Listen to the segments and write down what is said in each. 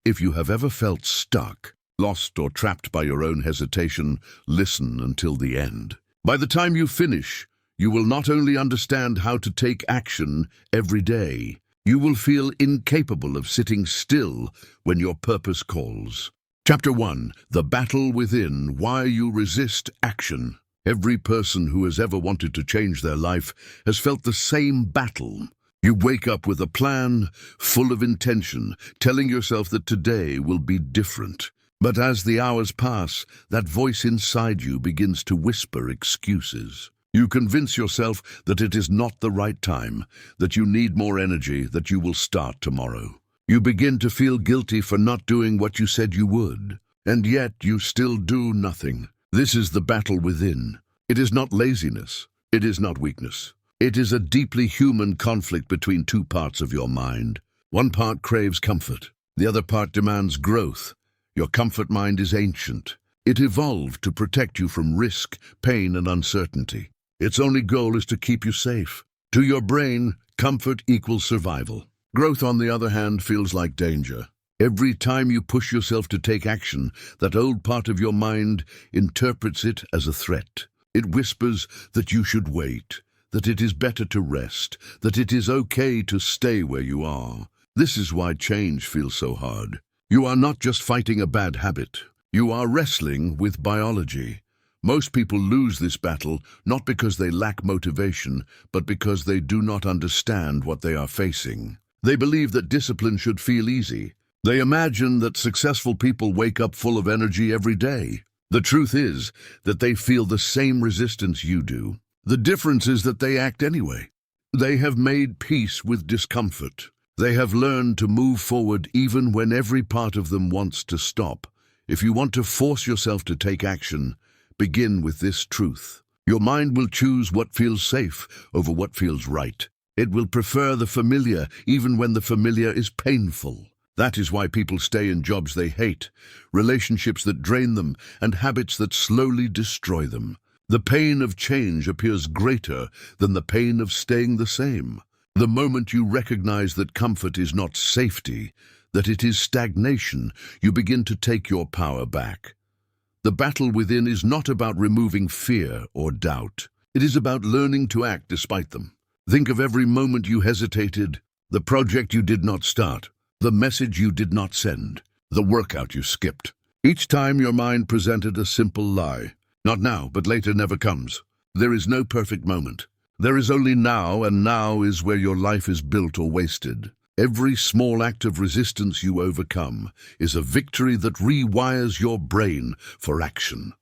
If you have ever felt stuck, lost or trapped by your own hesitation, listen until the end. By the time you finish, you will not only understand how to take action every day, you will feel incapable of sitting still when your purpose calls. Chapter 1. The Battle Within: Why You Resist Action. Every person who has ever wanted to change their life has felt the same battle. You wake up with a plan, full of intention, telling yourself that today will be different. But as the hours pass, that voice inside you begins to whisper excuses. You convince yourself that it is not the right time, that you need more energy, that you will start tomorrow. You begin to feel guilty for not doing what you said you would, and yet you still do nothing. This is the battle within. It is not laziness. It is not weakness. It is a deeply human conflict between two parts of your mind. One part craves comfort. The other part demands growth. Your comfort mind is ancient. It evolved to protect you from risk, pain, and uncertainty. Its only goal is to keep you safe. To your brain, comfort equals survival. Growth, on the other hand, feels like danger. Every time you push yourself to take action, that old part of your mind interprets it as a threat. It whispers that you should wait, that it is better to rest, that it is okay to stay where you are. This is why change feels so hard. You are not just fighting a bad habit. You are wrestling with biology. Most people lose this battle not because they lack motivation, but because they do not understand what they are facing. They believe that discipline should feel easy. They imagine that successful people wake up full of energy every day. The truth is that they feel the same resistance you do. The difference is that they act anyway. They have made peace with discomfort. They have learned to move forward even when every part of them wants to stop. If you want to force yourself to take action, begin with this truth. Your mind will choose what feels safe over what feels right. It will prefer the familiar even when the familiar is painful. That is why people stay in jobs they hate, relationships that drain them, and habits that slowly destroy them. The pain of change appears greater than the pain of staying the same. The moment you recognize that comfort is not safety, that it is stagnation, you begin to take your power back. The battle within is not about removing fear or doubt. It is about learning to act despite them. Think of every moment you hesitated, the project you did not start, the message you did not send, the workout you skipped. Each time your mind presented a simple lie. Not now, but later never comes. There is no perfect moment. There is only now, and now is where your life is built or wasted. Every small act of resistance you overcome is a victory that rewires your brain for action.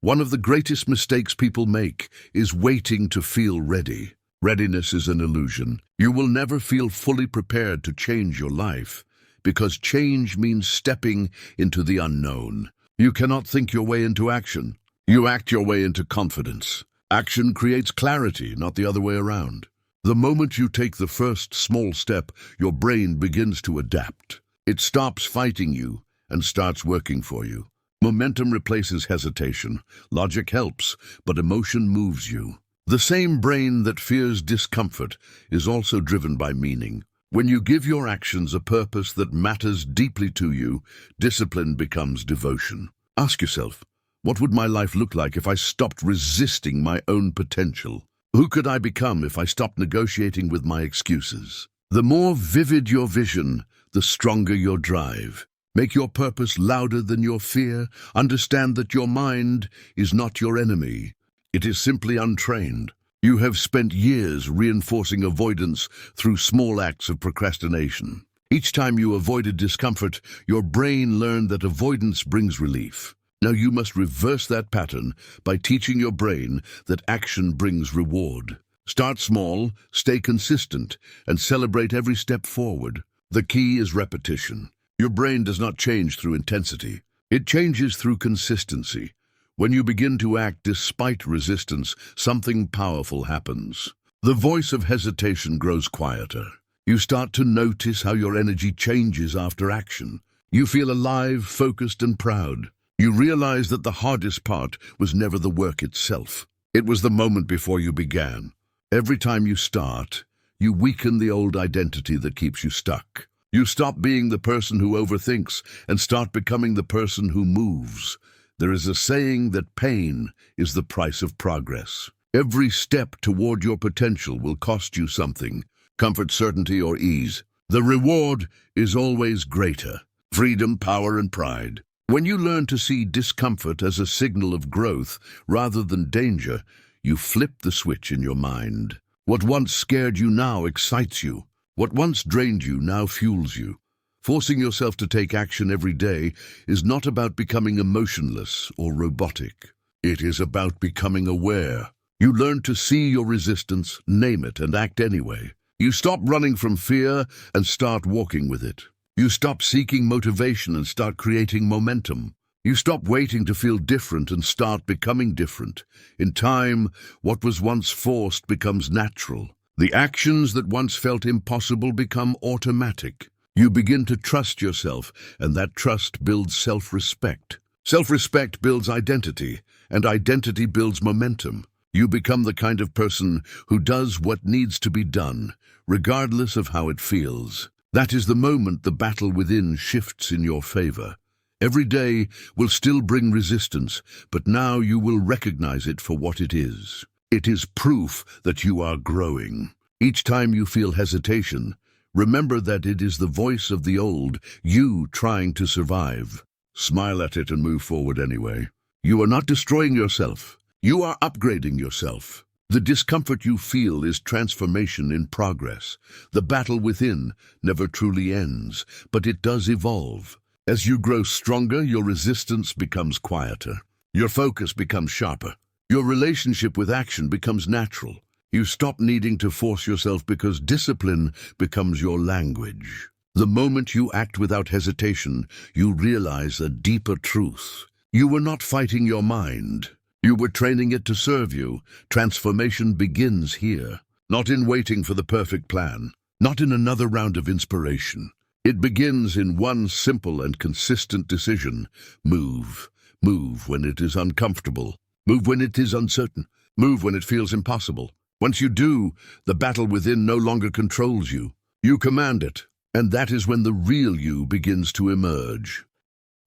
One of the greatest mistakes people make is waiting to feel ready. Readiness is an illusion. You will never feel fully prepared to change your life, because change means stepping into the unknown. You cannot think your way into action. You act your way into confidence. Action creates clarity, not the other way around. The moment you take the first small step, your brain begins to adapt. It stops fighting you and starts working for you. Momentum replaces hesitation. Logic helps, but emotion moves you. The same brain that fears discomfort is also driven by meaning. When you give your actions a purpose that matters deeply to you, discipline becomes devotion. Ask yourself, what would my life look like if I stopped resisting my own potential? Who could I become if I stopped negotiating with my excuses? The more vivid your vision, the stronger your drive. Make your purpose louder than your fear. Understand that your mind is not your enemy. It is simply untrained. You have spent years reinforcing avoidance through small acts of procrastination. Each time you avoided discomfort, your brain learned that avoidance brings relief. Now you must reverse that pattern by teaching your brain that action brings reward. Start small, stay consistent, and celebrate every step forward. The key is repetition. Your brain does not change through intensity. It changes through consistency. When you begin to act despite resistance, something powerful happens. The voice of hesitation grows quieter. You start to notice how your energy changes after action. You feel alive, focused, and proud. You realize that the hardest part was never the work itself. It was the moment before you began. Every time you start, you weaken the old identity that keeps you stuck. You stop being the person who overthinks and start becoming the person who moves. There is a saying that pain is the price of progress. Every step toward your potential will cost you something: comfort, certainty, or ease. The reward is always greater: freedom, power, and pride. When you learn to see discomfort as a signal of growth rather than danger, you flip the switch in your mind. What once scared you now excites you. What once drained you now fuels you. Forcing yourself to take action every day is not about becoming emotionless or robotic. It is about becoming aware. You learn to see your resistance, name it, and act anyway. You stop running from fear and start walking with it. You stop seeking motivation and start creating momentum. You stop waiting to feel different and start becoming different. In time, what was once forced becomes natural. The actions that once felt impossible become automatic. You begin to trust yourself, and that trust builds self-respect. Self-respect builds identity, and identity builds momentum. You become the kind of person who does what needs to be done, regardless of how it feels. That is the moment the battle within shifts in your favor. Every day will still bring resistance, but now you will recognize it for what it is. It is proof that you are growing. Each time you feel hesitation, remember that it is the voice of the old you trying to survive. Smile at it and move forward anyway. You are not destroying yourself. You are upgrading yourself. The discomfort you feel is transformation in progress. The battle within never truly ends, but it does evolve. As you grow stronger, your resistance becomes quieter. Your focus becomes sharper. Your relationship with action becomes natural. You stop needing to force yourself because discipline becomes your language. The moment you act without hesitation, you realize a deeper truth. You were not fighting your mind. You were training it to serve you. Transformation begins here, not in waiting for the perfect plan, not in another round of inspiration. It begins in one simple and consistent decision: move. Move when it is uncomfortable. Move when it is uncertain. Move when it feels impossible. Once you do, the battle within no longer controls you. You command it, and that is when the real you begins to emerge.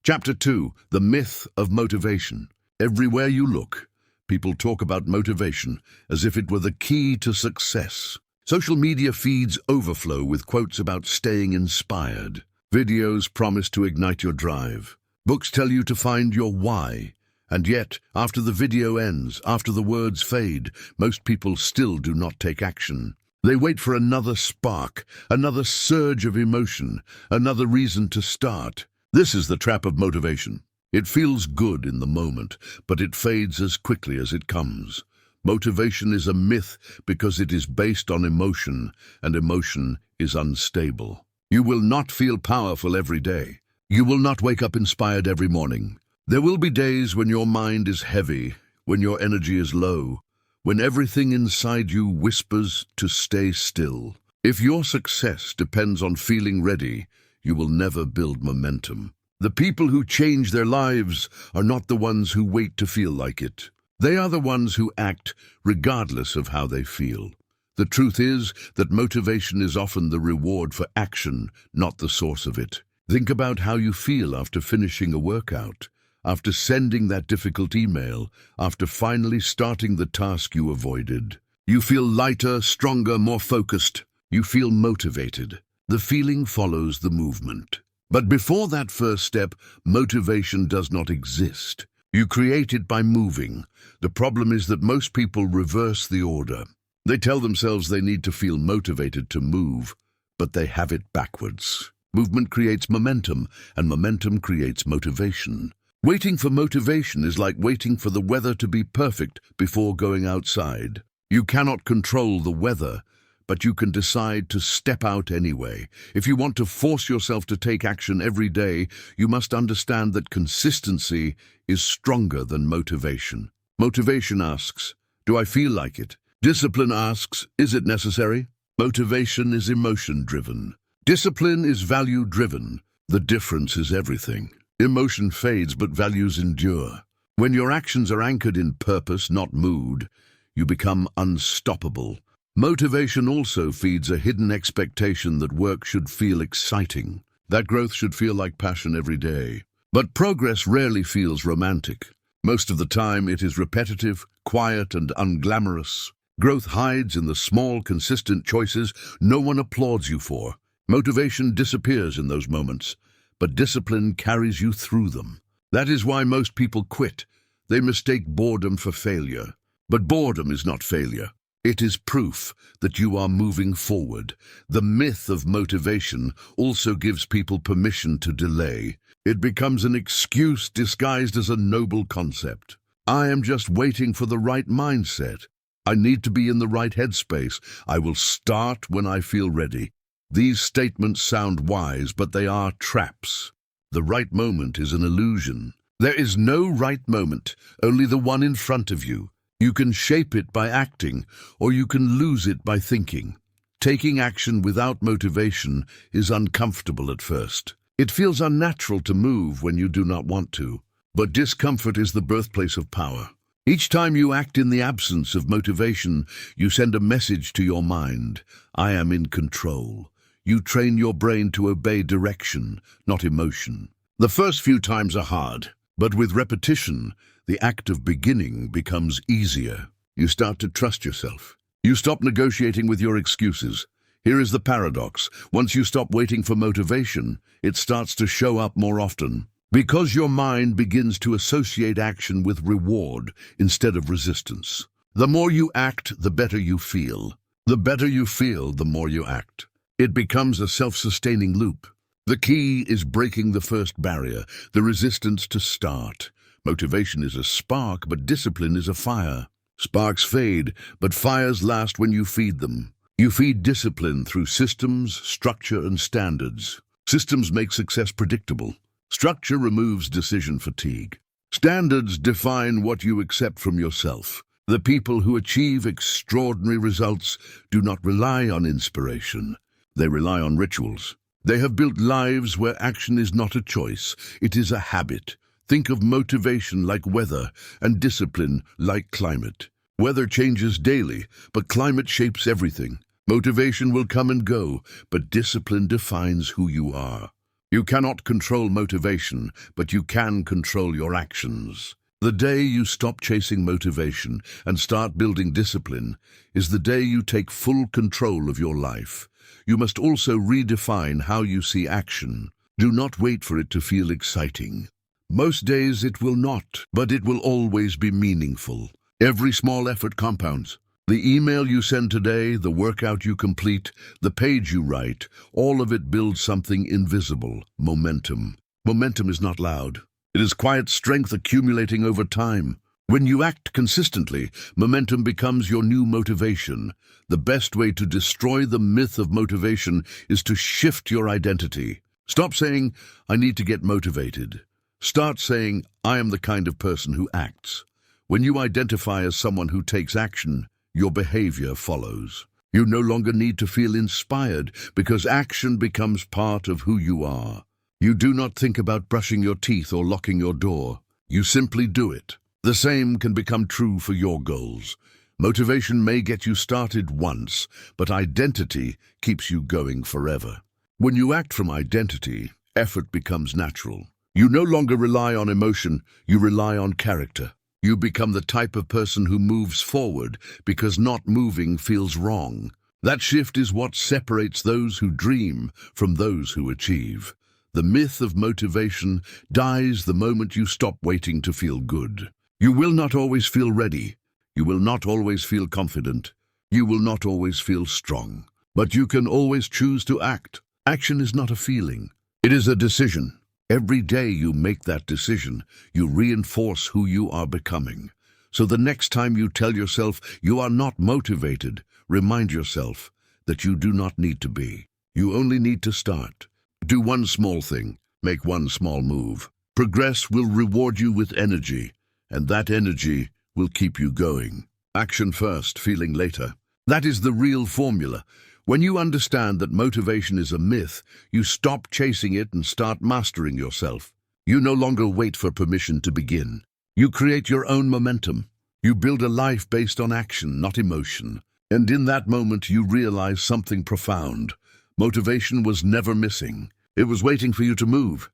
Chapter 2: The Myth of Motivation. Everywhere you look, people talk about motivation as if it were the key to success. Social media feeds overflow with quotes about staying inspired. Videos promise to ignite your drive. Books tell you to find your why. And yet, after the video ends, after the words fade, most people still do not take action. They wait for another spark, another surge of emotion, another reason to start. This is the trap of motivation. It feels good in the moment, but it fades as quickly as it comes. Motivation is a myth because it is based on emotion, and emotion is unstable. You will not feel powerful every day. You will not wake up inspired every morning. There will be days when your mind is heavy, when your energy is low, when everything inside you whispers to stay still. If your success depends on feeling ready, you will never build momentum. The people who change their lives are not the ones who wait to feel like it. They are the ones who act regardless of how they feel. The truth is that motivation is often the reward for action, not the source of it. Think about how you feel after finishing a workout, after sending that difficult email, after finally starting the task you avoided. You feel lighter, stronger, more focused. You feel motivated. The feeling follows the movement. But before that first step, motivation does not exist. You create it by moving. The problem is that most people reverse the order. They tell themselves they need to feel motivated to move, but they have it backwards. Movement creates momentum, and momentum creates motivation. Waiting for motivation is like waiting for the weather to be perfect before going outside. You cannot control the weather, but you can decide to step out anyway. If you want to force yourself to take action every day, you must understand that consistency is stronger than motivation. Motivation asks, do I feel like it? Discipline asks, is it necessary? Motivation is emotion-driven. Discipline is value-driven. The difference is everything. Emotion fades, but values endure. When your actions are anchored in purpose, not mood, you become unstoppable. Motivation also feeds a hidden expectation that work should feel exciting, that growth should feel like passion every day. But progress rarely feels romantic. Most of the time it is repetitive, quiet, and unglamorous. Growth hides in the small, consistent choices no one applauds you for. Motivation disappears in those moments, but discipline carries you through them. That is why most people quit. They mistake boredom for failure. But boredom is not failure. It is proof that you are moving forward. The myth of motivation also gives people permission to delay. It becomes an excuse disguised as a noble concept. I am just waiting for the right mindset. I need to be in the right headspace. I will start when I feel ready. These statements sound wise, but they are traps. The right moment is an illusion. There is no right moment, only the one in front of you. You can shape it by acting, or you can lose it by thinking. Taking action without motivation is uncomfortable at first. It feels unnatural to move when you do not want to. But discomfort is the birthplace of power. Each time you act in the absence of motivation, you send a message to your mind. I am in control. You train your brain to obey direction, not emotion. The first few times are hard, but with repetition, the act of beginning becomes easier. You start to trust yourself. You stop negotiating with your excuses. Here is the paradox. Once you stop waiting for motivation, it starts to show up more often. Because your mind begins to associate action with reward instead of resistance. The more you act, the better you feel. The better you feel, the more you act. It becomes a self-sustaining loop. The key is breaking the first barrier, the resistance to start. Motivation is a spark, but discipline is a fire. Sparks fade, but fires last when you feed them. You feed discipline through systems, structure, and standards. Systems make success predictable. Structure removes decision fatigue. Standards define what you accept from yourself. The people who achieve extraordinary results do not rely on inspiration. They rely on rituals. They have built lives where action is not a choice, it is a habit. Think of motivation like weather and discipline like climate. Weather changes daily, but climate shapes everything. Motivation will come and go, but discipline defines who you are. You cannot control motivation, but you can control your actions. The day you stop chasing motivation and start building discipline is the day you take full control of your life. You must also redefine how you see action. Do not wait for it to feel exciting. Most days it will not, but it will always be meaningful. Every small effort compounds. The email you send today, the workout you complete, the page you write, all of it builds something invisible, momentum. Momentum is not loud. It is quiet strength accumulating over time. When you act consistently, momentum becomes your new motivation. The best way to destroy the myth of motivation is to shift your identity. Stop saying, I need to get motivated. Start saying, I am the kind of person who acts. When you identify as someone who takes action, your behavior follows. You no longer need to feel inspired because action becomes part of who you are. You do not think about brushing your teeth or locking your door. You simply do it. The same can become true for your goals. Motivation may get you started once, but identity keeps you going forever. When you act from identity, effort becomes natural. You no longer rely on emotion, you rely on character. You become the type of person who moves forward because not moving feels wrong. That shift is what separates those who dream from those who achieve. The myth of motivation dies the moment you stop waiting to feel good. You will not always feel ready. You will not always feel confident. You will not always feel strong. But you can always choose to act. Action is not a feeling. It is a decision. Every day you make that decision, you reinforce who you are becoming. So the next time you tell yourself you are not motivated, remind yourself that you do not need to be. You only need to start. Do one small thing. Make one small move. Progress will reward you with energy, and that energy will keep you going. Action first, feeling later. That is the real formula. When you understand that motivation is a myth, you stop chasing it and start mastering yourself. You no longer wait for permission to begin. You create your own momentum. You build a life based on action, not emotion. And in that moment, you realize something profound. Motivation was never missing. It was waiting for you to move.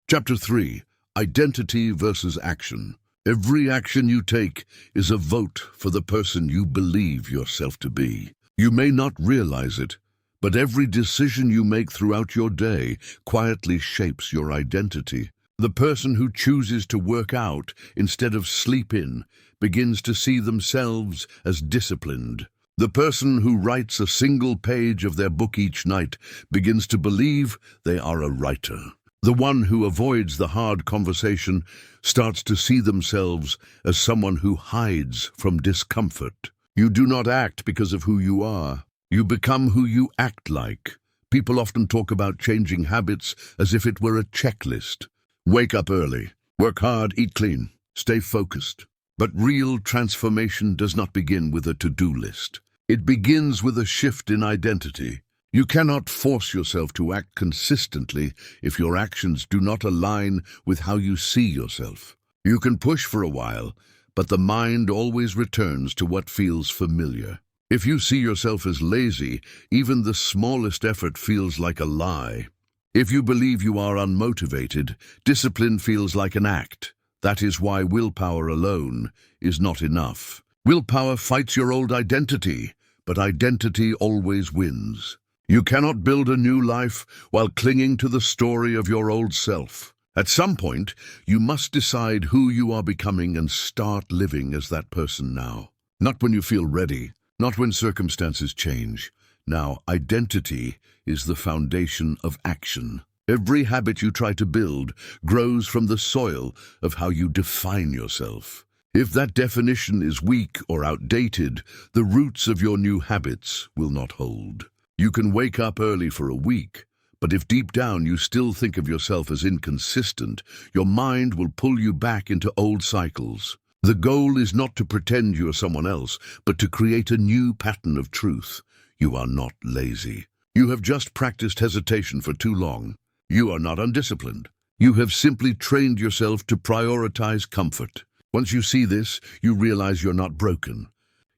Chapter 3. Identity versus action. Every action you take is a vote for the person you believe yourself to be. You may not realize it, but every decision you make throughout your day quietly shapes your identity. The person who chooses to work out instead of sleep in begins to see themselves as disciplined. The person who writes a single page of their book each night begins to believe they are a writer. The one who avoids the hard conversation starts to see themselves as someone who hides from discomfort. You do not act because of who you are. You become who you act like. People often talk about changing habits as if it were a checklist. Wake up early, work hard, eat clean, stay focused. But real transformation does not begin with a to-do list. It begins with a shift in identity. You cannot force yourself to act consistently if your actions do not align with how you see yourself. You can push for a while, but the mind always returns to what feels familiar. If you see yourself as lazy, even the smallest effort feels like a lie. If you believe you are unmotivated, discipline feels like an act. That is why willpower alone is not enough. Willpower fights your old identity, but identity always wins. You cannot build a new life while clinging to the story of your old self. At some point, you must decide who you are becoming and start living as that person now. Not when you feel ready, not when circumstances change. Now, identity is the foundation of action. Every habit you try to build grows from the soil of how you define yourself. If that definition is weak or outdated, the roots of your new habits will not hold. You can wake up early for a week, but if deep down you still think of yourself as inconsistent, your mind will pull you back into old cycles. The goal is not to pretend you are someone else, but to create a new pattern of truth. You are not lazy. You have just practiced hesitation for too long. You are not undisciplined. You have simply trained yourself to prioritize comfort. Once you see this, you realize you're not broken.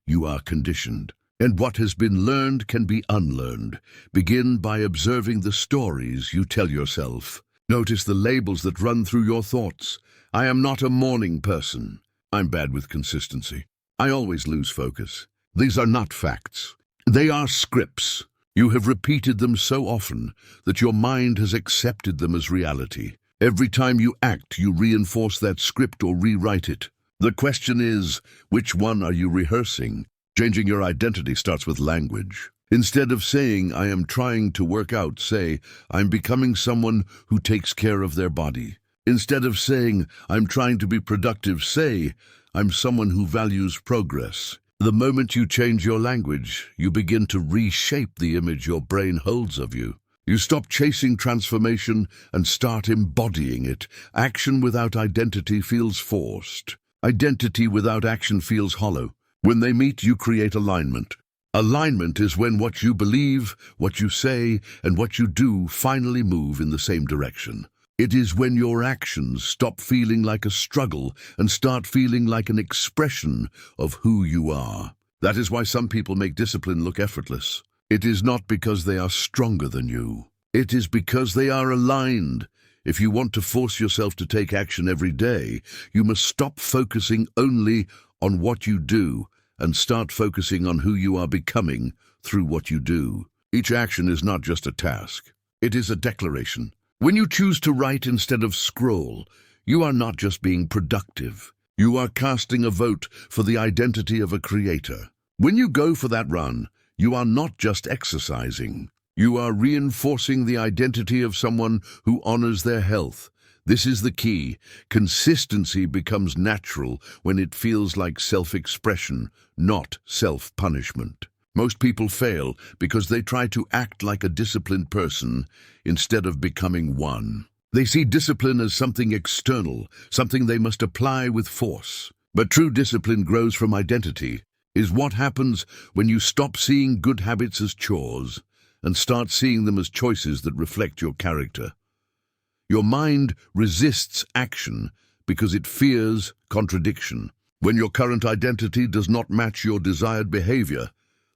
You are conditioned. And what has been learned can be unlearned. Begin by observing the stories you tell yourself. Notice the labels that run through your thoughts. I am not a morning person. I'm bad with consistency. I always lose focus. These are not facts. They are scripts. You have repeated them so often that your mind has accepted them as reality. Every time you act, you reinforce that script or rewrite it. The question is, which one are you rehearsing? Changing your identity starts with language. Instead of saying, I am trying to work out, say, I'm becoming someone who takes care of their body. Instead of saying, I'm trying to be productive, say, I'm someone who values progress. The moment you change your language, you begin to reshape the image your brain holds of you. You stop chasing transformation and start embodying it. Action without identity feels forced. Identity without action feels hollow. When they meet, you create alignment. Alignment is when what you believe, what you say, and what you do finally move in the same direction. It is when your actions stop feeling like a struggle and start feeling like an expression of who you are. That is why some people make discipline look effortless. It is not because they are stronger than you. It is because they are aligned. If you want to force yourself to take action every day, you must stop focusing only on what you do and start focusing on who you are becoming through what you do. Each action is not just a task. It is a declaration. When you choose to write instead of scroll, you are not just being productive. You are casting a vote for the identity of a creator. When you go for that run, you are not just exercising. You are reinforcing the identity of someone who honors their health. This is the key. Consistency becomes natural when it feels like self-expression, not self-punishment. Most people fail because they try to act like a disciplined person instead of becoming one. They see discipline as something external, something they must apply with force. But true discipline grows from identity. Is what happens when you stop seeing good habits as chores and start seeing them as choices that reflect your character. Your mind resists action because it fears contradiction. When your current identity does not match your desired behavior,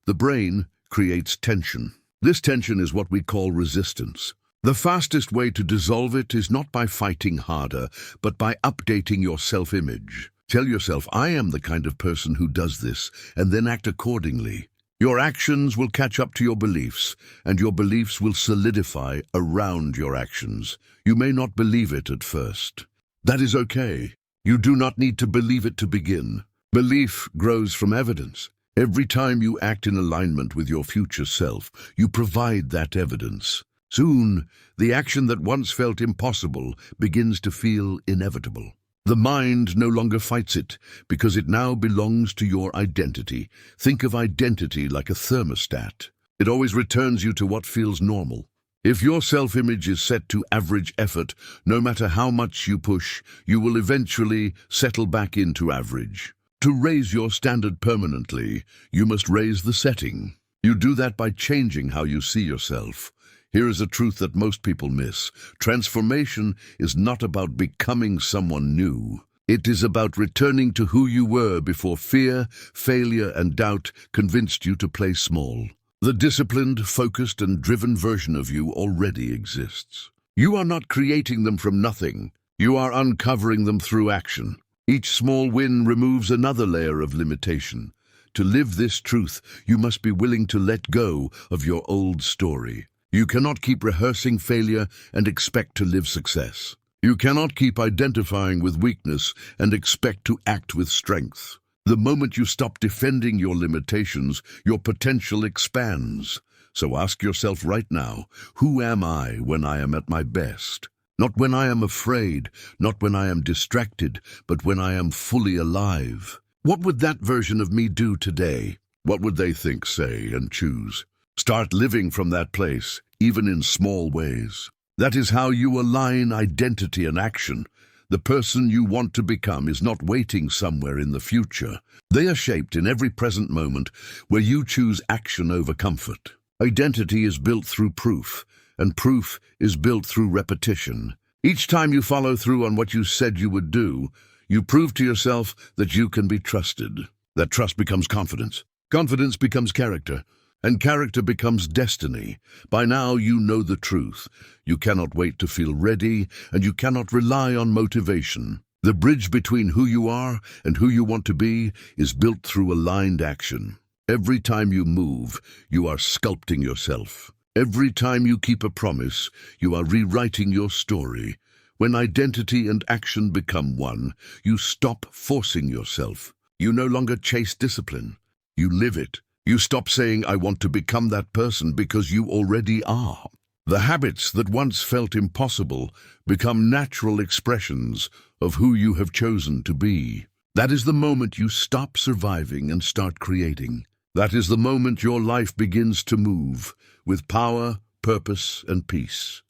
The brain creates tension. This tension is what we call resistance. The fastest way to dissolve it is not by fighting harder, but by updating your self-image. Tell yourself, I am the kind of person who does this, and then act accordingly. Your actions will catch up to your beliefs, and your beliefs will solidify around your actions. You may not believe it at first. That is okay. You do not need to believe it to begin. Belief grows from evidence. Every time you act in alignment with your future self, you provide that evidence. Soon, the action that once felt impossible begins to feel inevitable. The mind no longer fights it, because it now belongs to your identity. Think of identity like a thermostat. It always returns you to what feels normal. If your self-image is set to average effort, no matter how much you push, you will eventually settle back into average. To raise your standard permanently, you must raise the setting. You do that by changing how you see yourself. Here is a truth that most people miss. Transformation is not about becoming someone new. It is about returning to who you were before fear, failure, and doubt convinced you to play small. The disciplined, focused, and driven version of you already exists. You are not creating them from nothing. You are uncovering them through action. Each small win removes another layer of limitation. To live this truth, you must be willing to let go of your old story. You cannot keep rehearsing failure and expect to live success. You cannot keep identifying with weakness and expect to act with strength. The moment you stop defending your limitations, your potential expands. So ask yourself right now, who am I when I am at my best? Not when I am afraid, not when I am distracted, but when I am fully alive. What would that version of me do today? What would they think, say, and choose? Start living from that place, even in small ways. That is how you align identity and action. The person you want to become is not waiting somewhere in the future. They are shaped in every present moment where you choose action over comfort. Identity is built through proof, and proof is built through repetition. Each time you follow through on what you said you would do, you prove to yourself that you can be trusted. That trust becomes confidence. Confidence becomes character. And character becomes destiny. By now you know the truth. You cannot wait to feel ready, and you cannot rely on motivation. The bridge between who you are and who you want to be is built through aligned action. Every time you move, you are sculpting yourself. Every time you keep a promise, you are rewriting your story. When identity and action become one, you stop forcing yourself. You no longer chase discipline. You live it. You stop saying, I want to become that person, because you already are. The habits that once felt impossible become natural expressions of who you have chosen to be. That is the moment you stop surviving and start creating. That is the moment your life begins to move with power, purpose, and peace.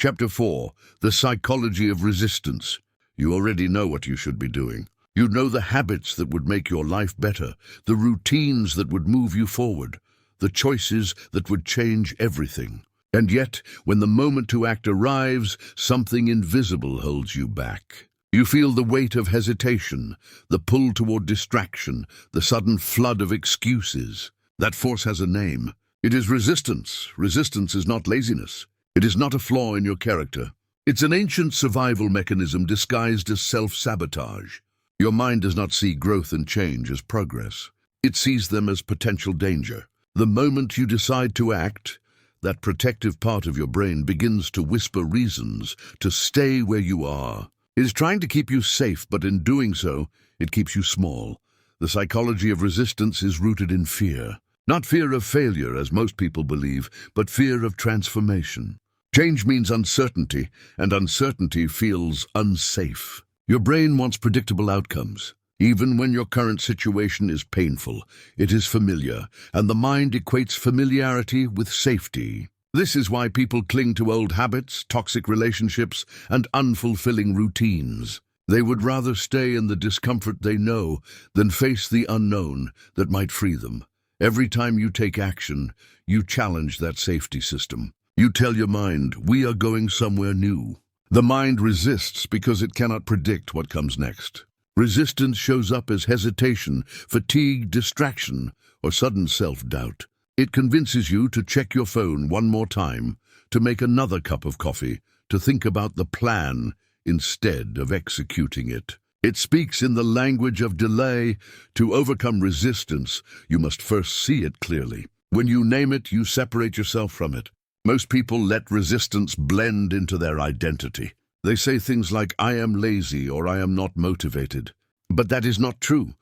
Chapter 4. The Psychology of Resistance. You already know what you should be doing. You know the habits that would make your life better, the routines that would move you forward, the choices that would change everything. And yet, when the moment to act arrives, something invisible holds you back. You feel the weight of hesitation, the pull toward distraction, the sudden flood of excuses. That force has a name. It is resistance. Resistance is not laziness. It is not a flaw in your character. It's an ancient survival mechanism disguised as self-sabotage. Your mind does not see growth and change as progress. It sees them as potential danger. The moment you decide to act, that protective part of your brain begins to whisper reasons to stay where you are. It is trying to keep you safe, but in doing so, it keeps you small. The psychology of resistance is rooted in fear. Not fear of failure, as most people believe, but fear of transformation. Change means uncertainty, and uncertainty feels unsafe. Your brain wants predictable outcomes. Even when your current situation is painful, it is familiar, and the mind equates familiarity with safety. This is why people cling to old habits, toxic relationships, and unfulfilling routines. They would rather stay in the discomfort they know than face the unknown that might free them. Every time you take action, you challenge that safety system. You tell your mind, we are going somewhere new. The mind resists because it cannot predict what comes next. Resistance shows up as hesitation, fatigue, distraction, or sudden self-doubt. It convinces you to check your phone one more time, to make another cup of coffee, to think about the plan instead of executing it. It speaks in the language of delay. To overcome resistance, you must first see it clearly. When you name it, you separate yourself from it. Most people let resistance blend into their identity. They say things like, "I am lazy," or "I am not motivated." But that is not true.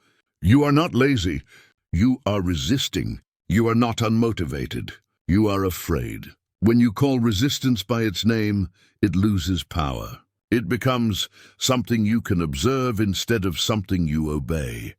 You are not lazy. You are resisting. You are not unmotivated. You are afraid. When you call resistance by its name, it loses power. It becomes something you can observe instead of something you obey.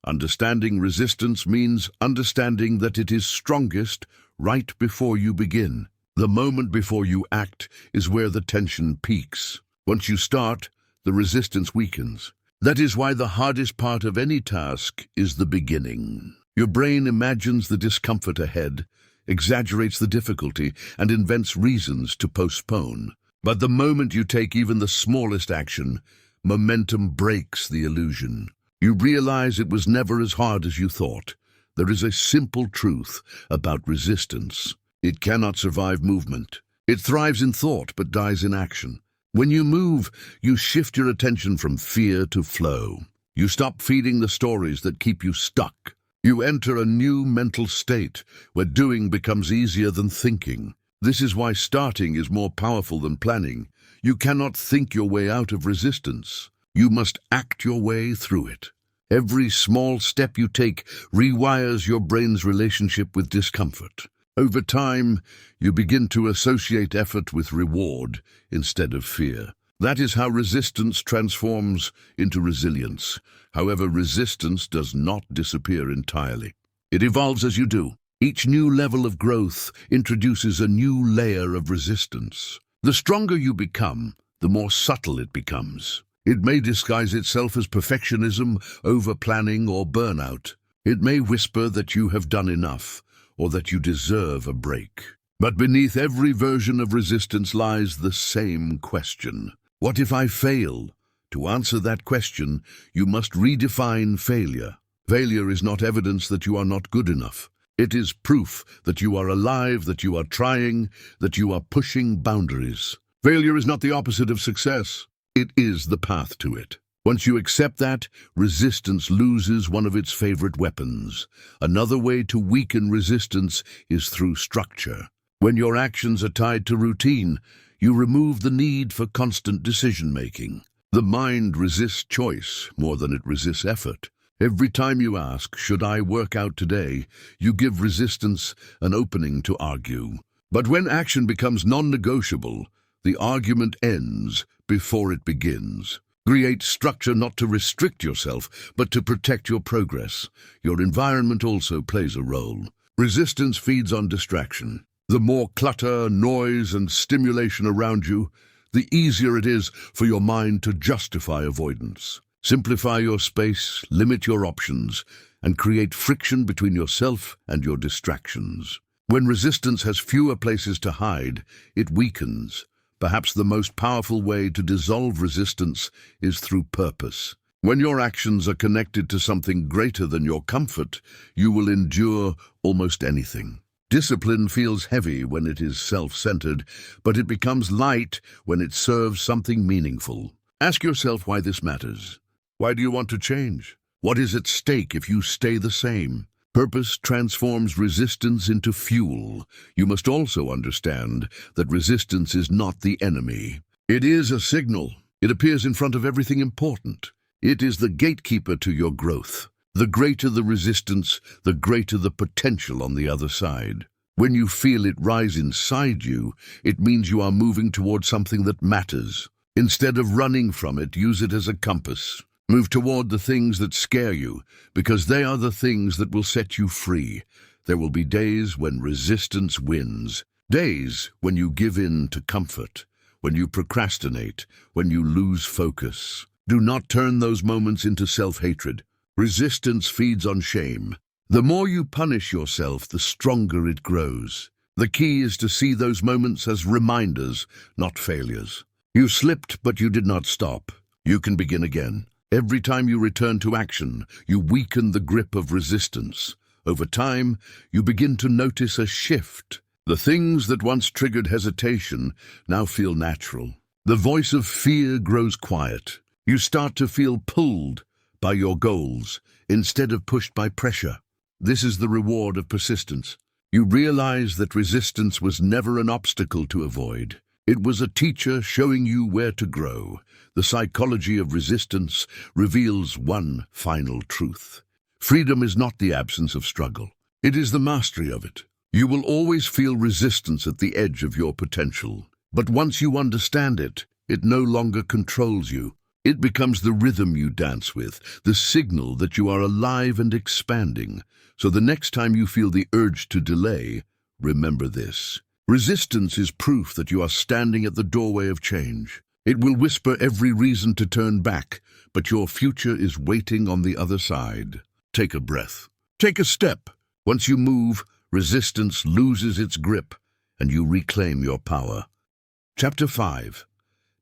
Understanding resistance means understanding that it is strongest right before you begin. The moment before you act is where the tension peaks. Once you start, the resistance weakens. That is why the hardest part of any task is the beginning. Your brain imagines the discomfort ahead, exaggerates the difficulty, and invents reasons to postpone. But the moment you take even the smallest action, momentum breaks the illusion. You realize it was never as hard as you thought. There is a simple truth about resistance. It cannot survive movement. It thrives in thought but dies in action. When you move, you shift your attention from fear to flow. You stop feeding the stories that keep you stuck. You enter a new mental state where doing becomes easier than thinking. This is why starting is more powerful than planning. You cannot think your way out of resistance. You must act your way through it. Every small step you take rewires your brain's relationship with discomfort. Over time, you begin to associate effort with reward instead of fear. That is how resistance transforms into resilience. However, resistance does not disappear entirely. It evolves as you do. Each new level of growth introduces a new layer of resistance. The stronger you become, the more subtle it becomes. It may disguise itself as perfectionism, over-planning, or burnout. It may whisper that you have done enough, or that you deserve a break. But beneath every version of resistance lies the same question. What if I fail? To answer that question, you must redefine failure. Failure is not evidence that you are not good enough. It is proof that you are alive, that you are trying, that you are pushing boundaries. Failure is not the opposite of success. It is the path to it. Once you accept that, resistance loses one of its favorite weapons. Another way to weaken resistance is through structure. When your actions are tied to routine, you remove the need for constant decision-making. The mind resists choice more than it resists effort. Every time you ask, "Should I work out today?" you give resistance an opening to argue. But when action becomes non-negotiable, the argument ends before it begins. Create structure not to restrict yourself, but to protect your progress. Your environment also plays a role. Resistance feeds on distraction. The more clutter, noise, and stimulation around you, the easier it is for your mind to justify avoidance. Simplify your space, limit your options, and create friction between yourself and your distractions. When resistance has fewer places to hide, it weakens. Perhaps the most powerful way to dissolve resistance is through purpose. When your actions are connected to something greater than your comfort, you will endure almost anything. Discipline feels heavy when it is self-centered, but it becomes light when it serves something meaningful. Ask yourself why this matters. Why do you want to change? What is at stake if you stay the same? Purpose transforms resistance into fuel. You must also understand that resistance is not the enemy. It is a signal. It appears in front of everything important. It is the gatekeeper to your growth. The greater the resistance, the greater the potential on the other side. When you feel it rise inside you, it means you are moving toward something that matters. Instead of running from it, use it as a compass. Move toward the things that scare you, because they are the things that will set you free. There will be days when resistance wins. Days when you give in to comfort, when you procrastinate, when you lose focus. Do not turn those moments into self-hatred. Resistance feeds on shame. The more you punish yourself, the stronger it grows. The key is to see those moments as reminders, not failures. You slipped, but you did not stop. You can begin again. Every time you return to action, you weaken the grip of resistance. Over time, you begin to notice a shift. The things that once triggered hesitation now feel natural. The voice of fear grows quiet. You start to feel pulled by your goals instead of pushed by pressure. This is the reward of persistence. You realize that resistance was never an obstacle to avoid. It was a teacher showing you where to grow. The psychology of resistance reveals one final truth. Freedom is not the absence of struggle. It is the mastery of it. You will always feel resistance at the edge of your potential. But once you understand it, it no longer controls you. It becomes the rhythm you dance with, the signal that you are alive and expanding. So the next time you feel the urge to delay, remember this. Resistance is proof that you are standing at the doorway of change. It will whisper every reason to turn back, but your future is waiting on the other side. Take a breath. Take a step. Once you move, resistance loses its grip, and you reclaim your power. Chapter 5.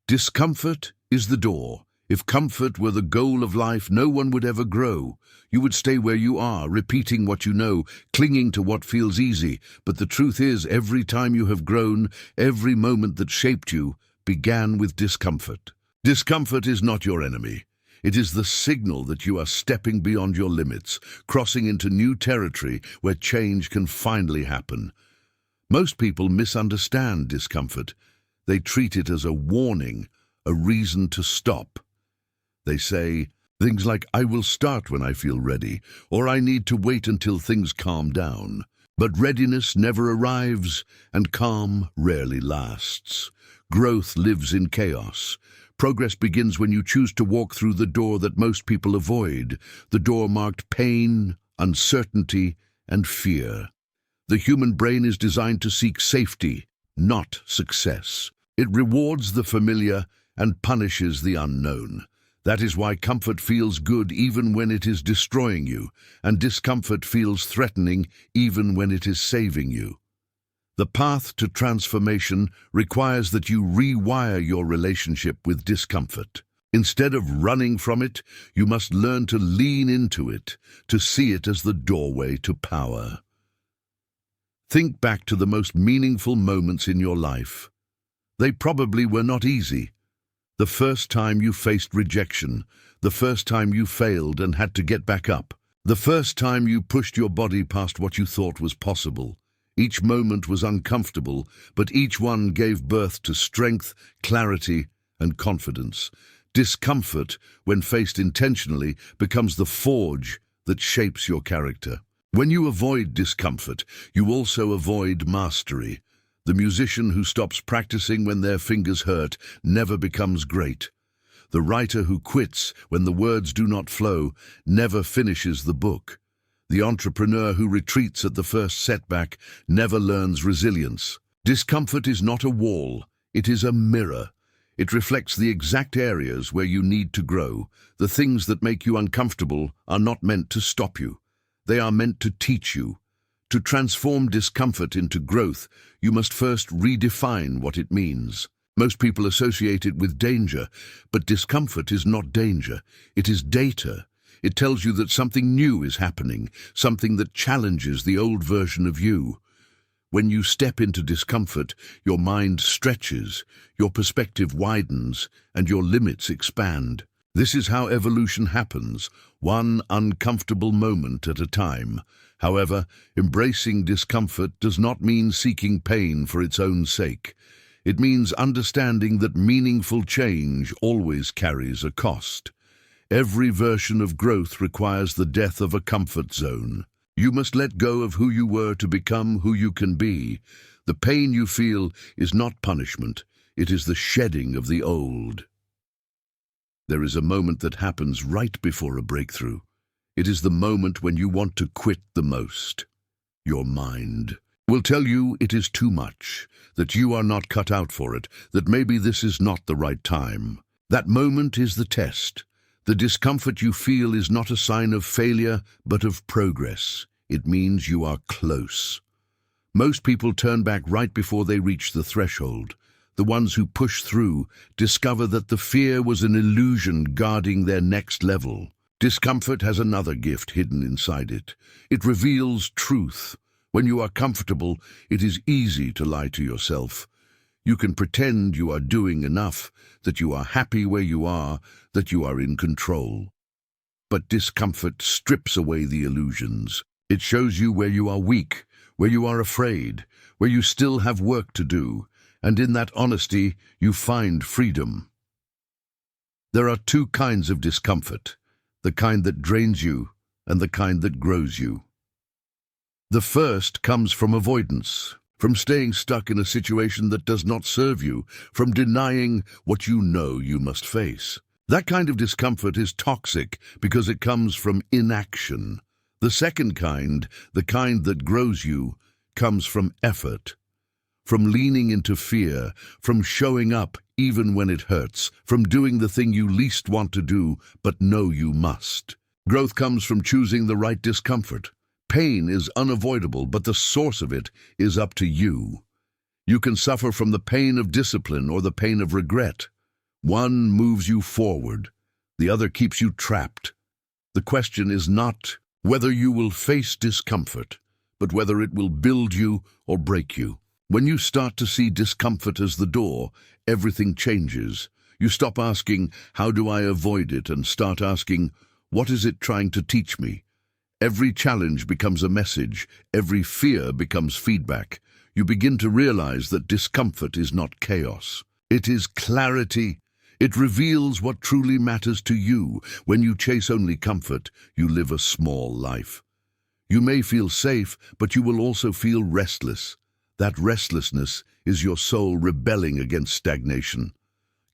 Discomfort is the door. If comfort were the goal of life, no one would ever grow. You would stay where you are, repeating what you know, clinging to what feels easy. But the truth is, every time you have grown, every moment that shaped you, began with discomfort. Discomfort is not your enemy. It is the signal that you are stepping beyond your limits, crossing into new territory where change can finally happen. Most people misunderstand discomfort. They treat it as a warning, a reason to stop. They say things like, "I will start when I feel ready," or "I need to wait until things calm down." But readiness never arrives, and calm rarely lasts. Growth lives in chaos. Progress begins when you choose to walk through the door that most people avoid, the door marked pain, uncertainty, and fear. The human brain is designed to seek safety, not success. It rewards the familiar and punishes the unknown. That is why comfort feels good even when it is destroying you, and discomfort feels threatening even when it is saving you. The path to transformation requires that you rewire your relationship with discomfort. Instead of running from it, you must learn to lean into it, to see it as the doorway to power. Think back to the most meaningful moments in your life. They probably were not easy. The first time you faced rejection, the first time you failed and had to get back up, the first time you pushed your body past what you thought was possible. Each moment was uncomfortable, but each one gave birth to strength, clarity, and confidence. Discomfort, when faced intentionally, becomes the forge that shapes your character. When you avoid discomfort, you also avoid mastery. The musician who stops practicing when their fingers hurt never becomes great. The writer who quits when the words do not flow never finishes the book. The entrepreneur who retreats at the first setback never learns resilience. Discomfort is not a wall, it is a mirror. It reflects the exact areas where you need to grow. The things that make you uncomfortable are not meant to stop you. They are meant to teach you. To transform discomfort into growth, you must first redefine what it means. Most people associate it with danger, but discomfort is not danger. It is data. It tells you that something new is happening, something that challenges the old version of you. When you step into discomfort, your mind stretches, your perspective widens, and your limits expand. This is how evolution happens, one uncomfortable moment at a time. However, embracing discomfort does not mean seeking pain for its own sake. It means understanding that meaningful change always carries a cost. Every version of growth requires the death of a comfort zone. You must let go of who you were to become who you can be. The pain you feel is not punishment. It is the shedding of the old. There is a moment that happens right before a breakthrough. It is the moment when you want to quit the most. Your mind will tell you it is too much, that you are not cut out for it, that maybe this is not the right time. That moment is the test. The discomfort you feel is not a sign of failure, but of progress. It means you are close. Most people turn back right before they reach the threshold. The ones who push through discover that the fear was an illusion guarding their next level. Discomfort has another gift hidden inside it. It reveals truth. When you are comfortable, it is easy to lie to yourself. You can pretend you are doing enough, that you are happy where you are, that you are in control. But discomfort strips away the illusions. It shows you where you are weak, where you are afraid, where you still have work to do, and in that honesty you find freedom. There are two kinds of discomfort, the kind that drains you and the kind that grows you. The first comes from avoidance, from staying stuck in a situation that does not serve you, from denying what you know you must face. That kind of discomfort is toxic because it comes from inaction. The second kind, the kind that grows you, comes from effort, from leaning into fear, from showing up even when it hurts, from doing the thing you least want to do but know you must. Growth comes from choosing the right discomfort. Pain is unavoidable, but the source of it is up to you. You can suffer from the pain of discipline or the pain of regret. One moves you forward, the other keeps you trapped. The question is not whether you will face discomfort, but whether it will build you or break you. When you start to see discomfort as the door, everything changes. You stop asking, how do I avoid it, and start asking, what is it trying to teach me? Every challenge becomes a message. Every fear becomes feedback. You begin to realize that discomfort is not chaos. It is clarity. It reveals what truly matters to you. When you chase only comfort, you live a small life. You may feel safe, but you will also feel restless. That restlessness is your soul rebelling against stagnation.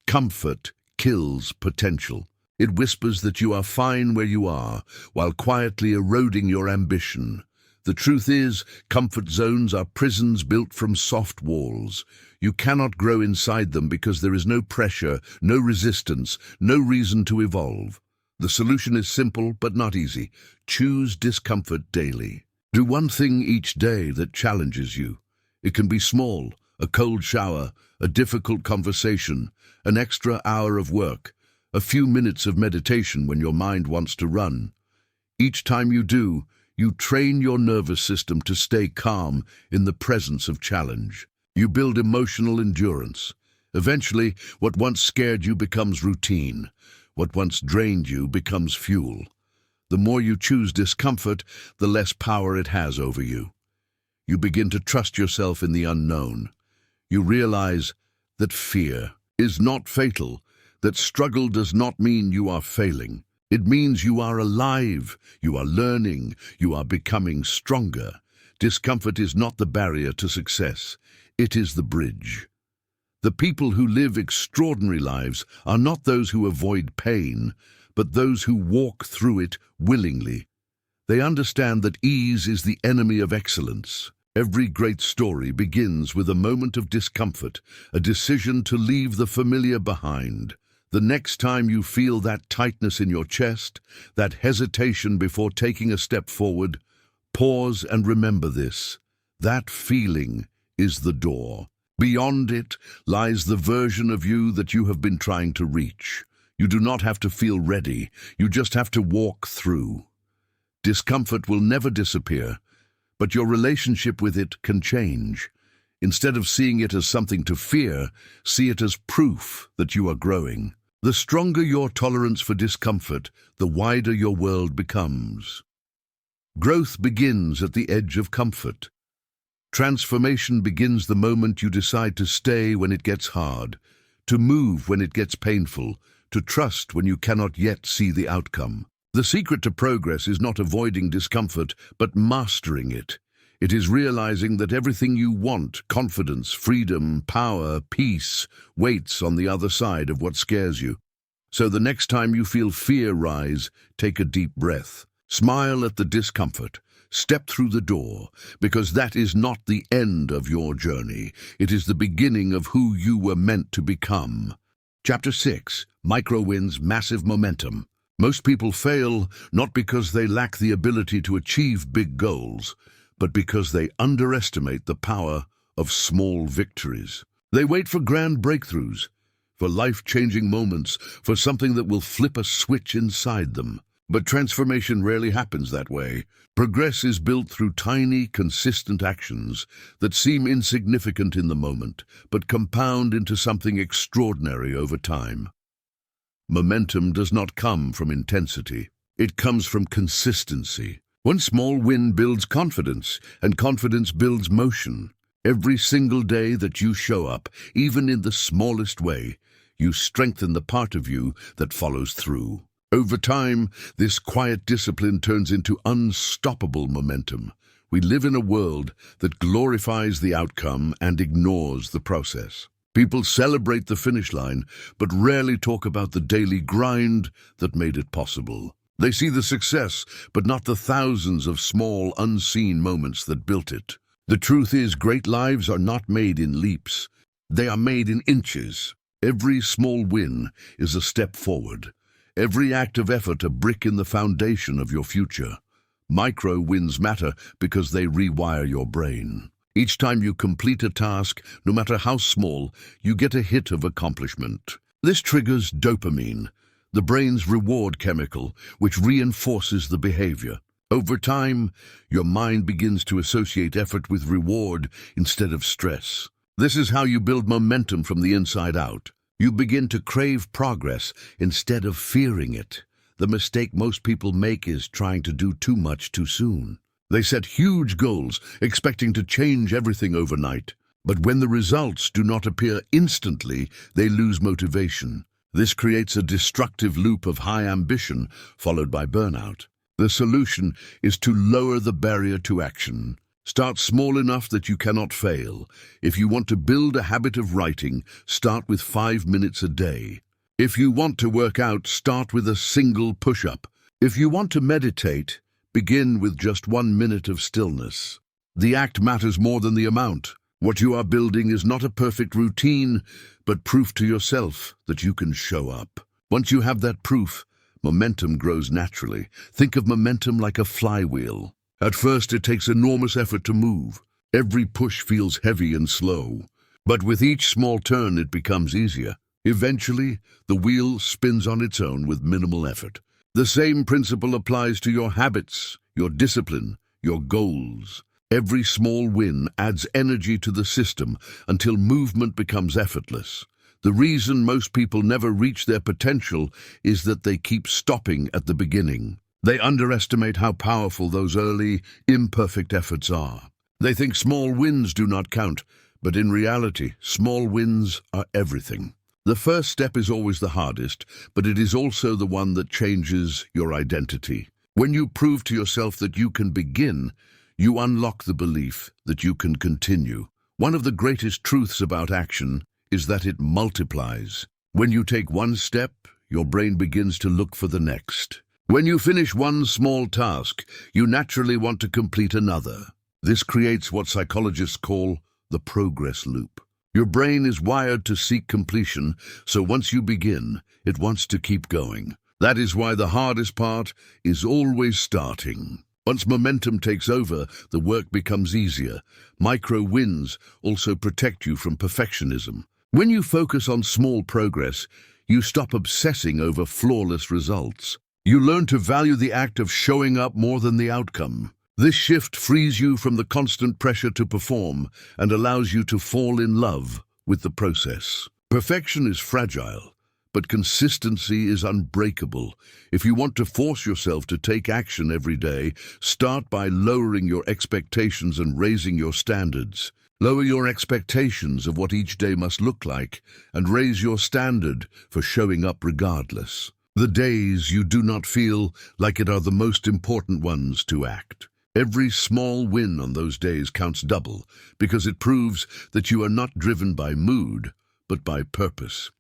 Comfort kills potential. It whispers that you are fine where you are, while quietly eroding your ambition. The truth is, comfort zones are prisons built from soft walls. You cannot grow inside them because there is no pressure, no resistance, no reason to evolve. The solution is simple but not easy. Choose discomfort daily. Do one thing each day that challenges you. It can be small, a cold shower, a difficult conversation, an extra hour of work, a few minutes of meditation when your mind wants to run. Each time you do, you train your nervous system to stay calm in the presence of challenge. You build emotional endurance. Eventually, what once scared you becomes routine. What once drained you becomes fuel. The more you choose discomfort, the less power it has over you. You begin to trust yourself in the unknown. You realize that fear is not fatal, that struggle does not mean you are failing. It means you are alive, you are learning, you are becoming stronger. Discomfort is not the barrier to success, it is the bridge. The people who live extraordinary lives are not those who avoid pain, but those who walk through it willingly. They understand that ease is the enemy of excellence. Every great story begins with a moment of discomfort, a decision to leave the familiar behind. The next time you feel that tightness in your chest, that hesitation before taking a step forward, pause and remember this. That feeling is the door. Beyond it lies the version of you that you have been trying to reach. You do not have to feel ready, you just have to walk through. Discomfort will never disappear, but your relationship with it can change. Instead of seeing it as something to fear, see it as proof that you are growing. The stronger your tolerance for discomfort, the wider your world becomes. Growth begins at the edge of comfort. Transformation begins the moment you decide to stay when it gets hard, to move when it gets painful, to trust when you cannot yet see the outcome. The secret to progress is not avoiding discomfort, but mastering it. It is realizing that everything you want, confidence, freedom, power, peace, waits on the other side of what scares you. So the next time you feel fear rise, take a deep breath. Smile at the discomfort. Step through the door, because that is not the end of your journey. It is the beginning of who you were meant to become. Chapter 6. Micro Wins, Massive Momentum. Most people fail not because they lack the ability to achieve big goals, but because they underestimate the power of small victories. They wait for grand breakthroughs, for life-changing moments, for something that will flip a switch inside them. But transformation rarely happens that way. Progress is built through tiny, consistent actions that seem insignificant in the moment, but compound into something extraordinary over time. Momentum does not come from intensity. It comes from consistency. One small win builds confidence, and confidence builds motion. Every single day that you show up, even in the smallest way, you strengthen the part of you that follows through. Over time, this quiet discipline turns into unstoppable momentum. We live in a world that glorifies the outcome and ignores the process. People celebrate the finish line, but rarely talk about the daily grind that made it possible. They see the success, but not the thousands of small, unseen moments that built it. The truth is, great lives are not made in leaps. They are made in inches. Every small win is a step forward. Every act of effort a brick in the foundation of your future. Micro wins matter because they rewire your brain. Each time you complete a task, no matter how small, you get a hit of accomplishment. This triggers dopamine, the brain's reward chemical, which reinforces the behavior. Over time, your mind begins to associate effort with reward instead of stress. This is how you build momentum from the inside out. You begin to crave progress instead of fearing it. The mistake most people make is trying to do too much too soon. They set huge goals, expecting to change everything overnight. But when the results do not appear instantly, they lose motivation. This creates a destructive loop of high ambition, followed by burnout. The solution is to lower the barrier to action. Start small enough that you cannot fail. If you want to build a habit of writing, start with 5 minutes a day. If you want to work out, start with a single push-up. If you want to meditate, begin with just 1 minute of stillness. The act matters more than the amount. What you are building is not a perfect routine, but proof to yourself that you can show up. Once you have that proof, momentum grows naturally. Think of momentum like a flywheel. At first, it takes enormous effort to move. Every push feels heavy and slow. But with each small turn, it becomes easier. Eventually, the wheel spins on its own with minimal effort. The same principle applies to your habits, your discipline, your goals. Every small win adds energy to the system until movement becomes effortless. The reason most people never reach their potential is that they keep stopping at the beginning. They underestimate how powerful those early, imperfect efforts are. They think small wins do not count, but in reality, small wins are everything. The first step is always the hardest, but it is also the one that changes your identity. When you prove to yourself that you can begin, you unlock the belief that you can continue. One of the greatest truths about action is that it multiplies. When you take one step, your brain begins to look for the next. When you finish one small task, you naturally want to complete another. This creates what psychologists call the progress loop. Your brain is wired to seek completion, so once you begin, it wants to keep going. That is why the hardest part is always starting. Once momentum takes over, the work becomes easier. Micro wins also protect you from perfectionism. When you focus on small progress, you stop obsessing over flawless results. You learn to value the act of showing up more than the outcome. This shift frees you from the constant pressure to perform and allows you to fall in love with the process. Perfection is fragile, but consistency is unbreakable. If you want to force yourself to take action every day, start by lowering your expectations and raising your standards. Lower your expectations of what each day must look like and raise your standard for showing up regardless. The days you do not feel like it are the most important ones to act. Every small win on those days counts double because it proves that you are not driven by mood, but by purpose.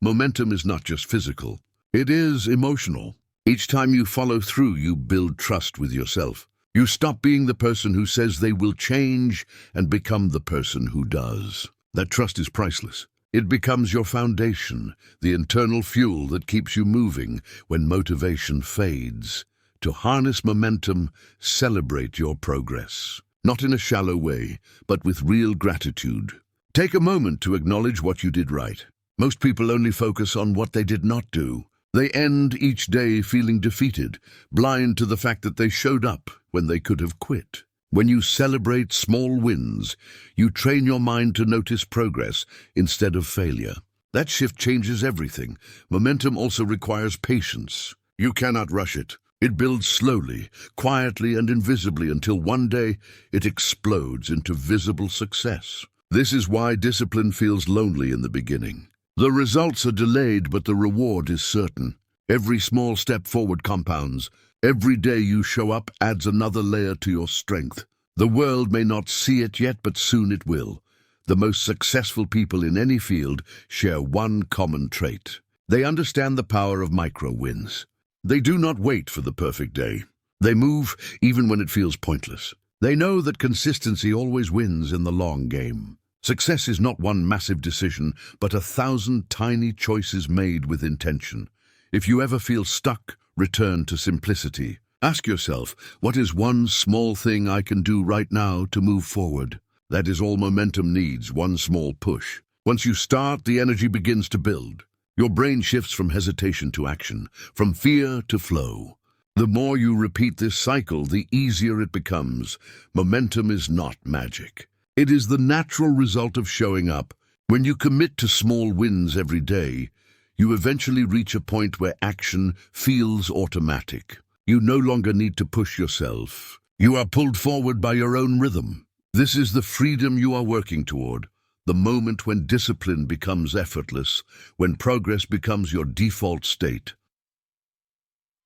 Momentum is not just physical, it is emotional. Each time you follow through, you build trust with yourself. You stop being the person who says they will change and become the person who does. That trust is priceless. It becomes your foundation, the internal fuel that keeps you moving when motivation fades. To harness momentum, celebrate your progress. Not in a shallow way, but with real gratitude. Take a moment to acknowledge what you did right. Most people only focus on what they did not do. They end each day feeling defeated, blind to the fact that they showed up when they could have quit. When you celebrate small wins, you train your mind to notice progress instead of failure. That shift changes everything. Momentum also requires patience. You cannot rush it. It builds slowly, quietly, and invisibly until one day it explodes into visible success. This is why discipline feels lonely in the beginning. The results are delayed, but the reward is certain. Every small step forward compounds. Every day you show up adds another layer to your strength. The world may not see it yet, but soon it will. The most successful people in any field share one common trait. They understand the power of micro-wins. They do not wait for the perfect day. They move even when it feels pointless. They know that consistency always wins in the long game. Success is not one massive decision, but 1,000 tiny choices made with intention. If you ever feel stuck, return to simplicity. Ask yourself, what is one small thing I can do right now to move forward? That is all momentum needs, one small push. Once you start, the energy begins to build. Your brain shifts from hesitation to action, from fear to flow. The more you repeat this cycle, the easier it becomes. Momentum is not magic. It is the natural result of showing up. When you commit to small wins every day, you eventually reach a point where action feels automatic. You no longer need to push yourself. You are pulled forward by your own rhythm. This is the freedom you are working toward, the moment when discipline becomes effortless, when progress becomes your default state.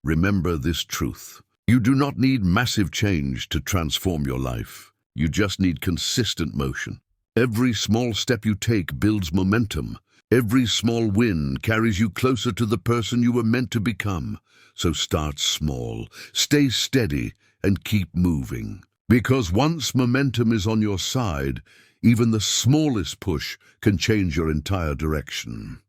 Remember this truth. You do not need massive change to transform your life. You just need consistent motion. Every small step you take builds momentum. Every small win carries you closer to the person you were meant to become. So start small, stay steady, and keep moving. Because once momentum is on your side, even the smallest push can change your entire direction.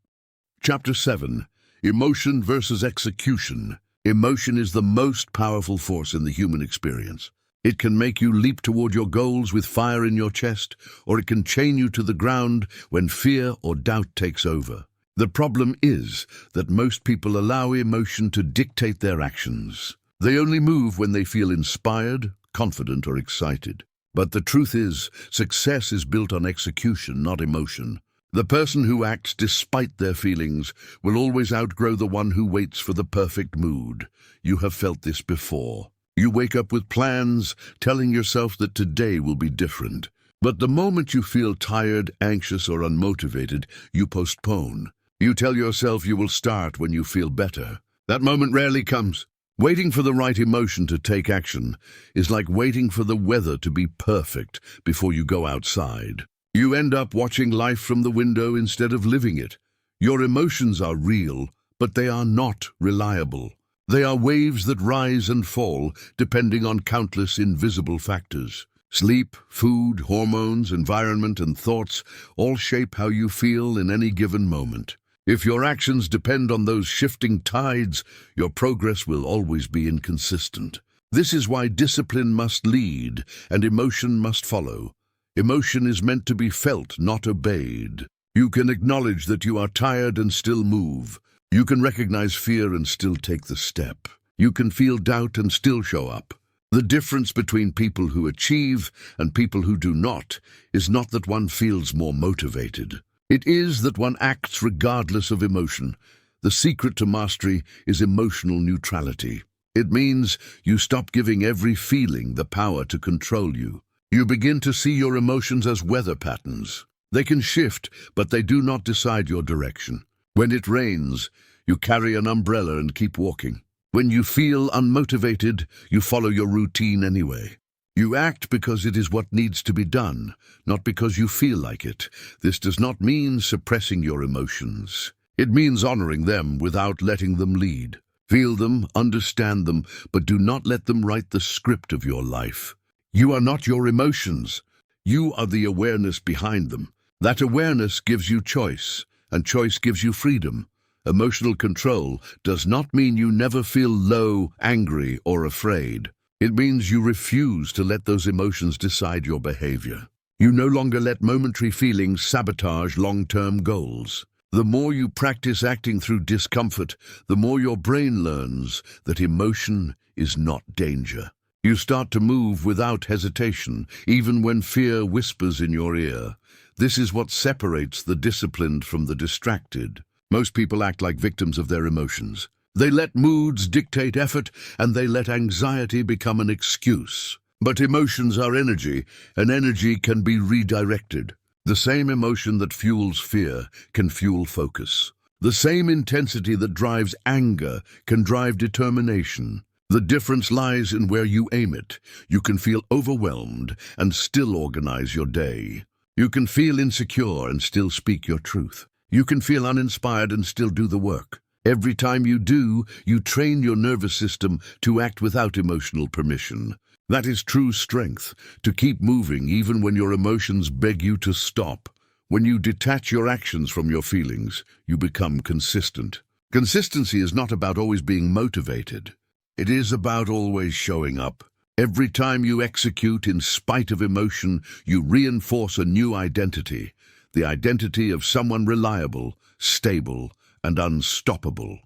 Chapter 7. Emotion versus execution. Emotion is the most powerful force in the human experience. It can make you leap toward your goals with fire in your chest, or it can chain you to the ground when fear or doubt takes over. The problem is that most people allow emotion to dictate their actions. They only move when they feel inspired, confident, or excited. But the truth is, success is built on execution, not emotion. The person who acts despite their feelings will always outgrow the one who waits for the perfect mood. You have felt this before. You wake up with plans, telling yourself that today will be different. But the moment you feel tired, anxious, or unmotivated, you postpone. You tell yourself you will start when you feel better. That moment rarely comes. Waiting for the right emotion to take action is like waiting for the weather to be perfect before you go outside. You end up watching life from the window instead of living it. Your emotions are real, but they are not reliable. They are waves that rise and fall, depending on countless invisible factors. Sleep, food, hormones, environment, and thoughts all shape how you feel in any given moment. If your actions depend on those shifting tides, your progress will always be inconsistent. This is why discipline must lead and emotion must follow. Emotion is meant to be felt, not obeyed. You can acknowledge that you are tired and still move. You can recognize fear and still take the step. You can feel doubt and still show up. The difference between people who achieve and people who do not is not that one feels more motivated. It is that one acts regardless of emotion. The secret to mastery is emotional neutrality. It means you stop giving every feeling the power to control you. You begin to see your emotions as weather patterns. They can shift, but they do not decide your direction. When it rains, you carry an umbrella and keep walking. When you feel unmotivated, you follow your routine anyway. You act because it is what needs to be done, not because you feel like it. This does not mean suppressing your emotions. It means honoring them without letting them lead. Feel them, understand them, but do not let them write the script of your life. You are not your emotions. You are the awareness behind them. That awareness gives you choice, and choice gives you freedom. Emotional control does not mean you never feel low, angry, or afraid. It means you refuse to let those emotions decide your behavior. You no longer let momentary feelings sabotage long-term goals. The more you practice acting through discomfort, the more your brain learns that emotion is not danger. You start to move without hesitation, even when fear whispers in your ear. This is what separates the disciplined from the distracted. Most people act like victims of their emotions. They let moods dictate effort, and they let anxiety become an excuse. But emotions are energy, and energy can be redirected. The same emotion that fuels fear can fuel focus. The same intensity that drives anger can drive determination. The difference lies in where you aim it. You can feel overwhelmed and still organize your day. You can feel insecure and still speak your truth. You can feel uninspired and still do the work. Every time you do, you train your nervous system to act without emotional permission. That is true strength, to keep moving even when your emotions beg you to stop. When you detach your actions from your feelings, you become consistent. Consistency is not about always being motivated. It is about always showing up. Every time you execute in spite of emotion, you reinforce a new identity, the identity of someone reliable, stable, and unstoppable.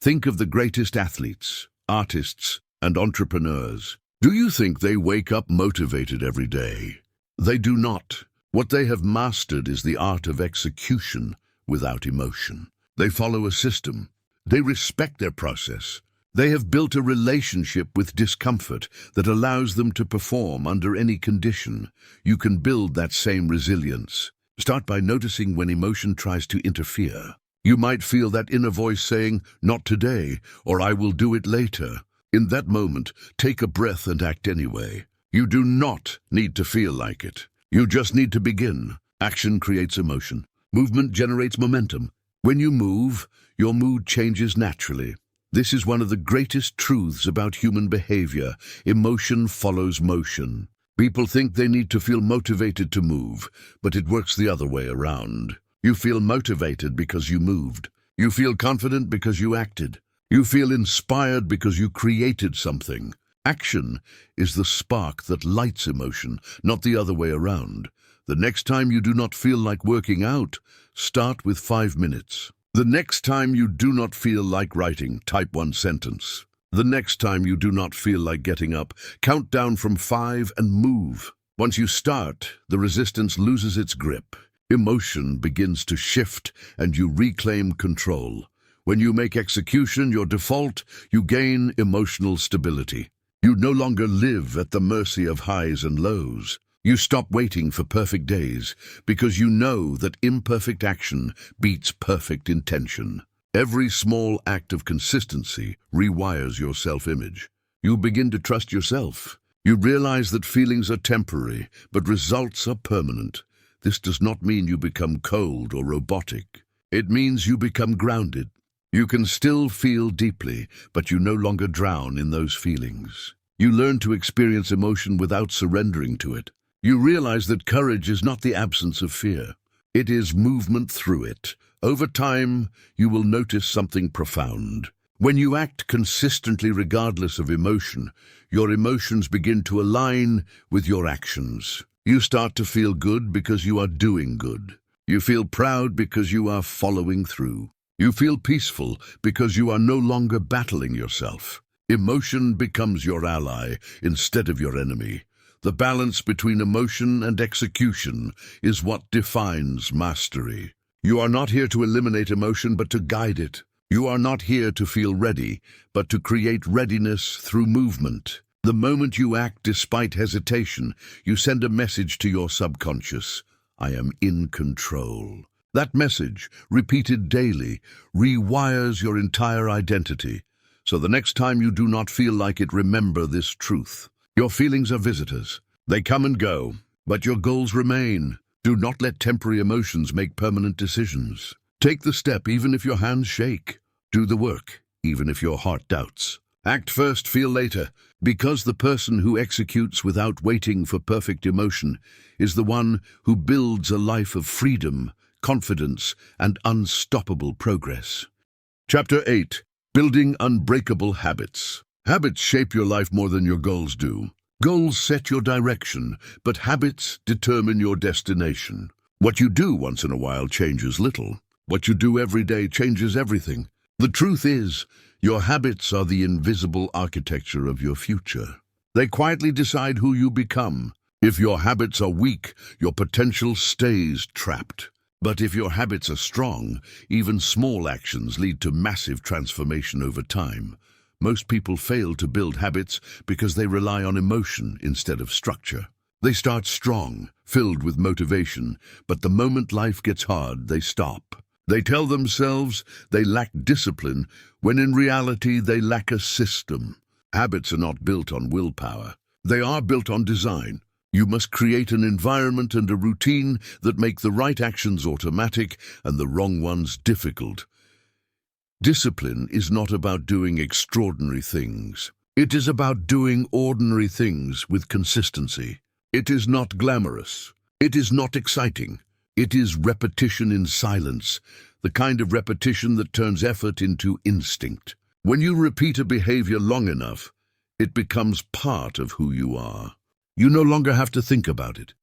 Think of the greatest athletes, artists, and entrepreneurs. Do you think they wake up motivated every day? They do not. What they have mastered is the art of execution without emotion. They follow a system. They respect their process. They have built a relationship with discomfort that allows them to perform under any condition. You can build that same resilience. Start by noticing when emotion tries to interfere. You might feel that inner voice saying, "Not today," or "I will do it later." In that moment, take a breath and act anyway. You do not need to feel like it. You just need to begin. Action creates emotion. Movement generates momentum. When you move, your mood changes naturally. This is one of the greatest truths about human behavior. Emotion follows motion. People think they need to feel motivated to move, but it works the other way around. You feel motivated because you moved. You feel confident because you acted. You feel inspired because you created something. Action is the spark that lights emotion, not the other way around. The next time you do not feel like working out, start with 5 minutes. The next time you do not feel like writing, type 1 sentence. The next time you do not feel like getting up, count down from 5 and move. Once you start, the resistance loses its grip. Emotion begins to shift and you reclaim control. When you make execution your default, you gain emotional stability. You no longer live at the mercy of highs and lows. You stop waiting for perfect days because you know that imperfect action beats perfect intention. Every small act of consistency rewires your self-image. You begin to trust yourself. You realize that feelings are temporary, but results are permanent. This does not mean you become cold or robotic. It means you become grounded. You can still feel deeply, but you no longer drown in those feelings. You learn to experience emotion without surrendering to it. You realize that courage is not the absence of fear. It is movement through it. Over time, you will notice something profound. When you act consistently regardless of emotion, your emotions begin to align with your actions. You start to feel good because you are doing good. You feel proud because you are following through. You feel peaceful because you are no longer battling yourself. Emotion becomes your ally instead of your enemy. The balance between emotion and execution is what defines mastery. You are not here to eliminate emotion, but to guide it. You are not here to feel ready, but to create readiness through movement. The moment you act despite hesitation, you send a message to your subconscious. I am in control. That message, repeated daily, rewires your entire identity. So the next time you do not feel like it, remember this truth. Your feelings are visitors. They come and go, but your goals remain. Do not let temporary emotions make permanent decisions. Take the step even if your hands shake. Do the work even if your heart doubts. Act first, feel later, because the person who executes without waiting for perfect emotion is the one who builds a life of freedom, confidence, and unstoppable progress. Chapter 8. Building Unbreakable Habits. Habits shape your life more than your goals do. Goals set your direction, but habits determine your destination. What you do once in a while changes little. What you do every day changes everything. The truth is, your habits are the invisible architecture of your future. They quietly decide who you become. If your habits are weak, your potential stays trapped. But if your habits are strong, even small actions lead to massive transformation over time. Most people fail to build habits because they rely on emotion instead of structure. They start strong, filled with motivation, but the moment life gets hard, they stop. They tell themselves they lack discipline, when in reality they lack a system. Habits are not built on willpower. They are built on design. You must create an environment and a routine that make the right actions automatic and the wrong ones difficult. Discipline is not about doing extraordinary things. It is about doing ordinary things with consistency. It is not glamorous. It is not exciting. It is repetition in silence, the kind of repetition that turns effort into instinct. When you repeat a behavior long enough, it becomes part of who you are. You no longer have to think about it.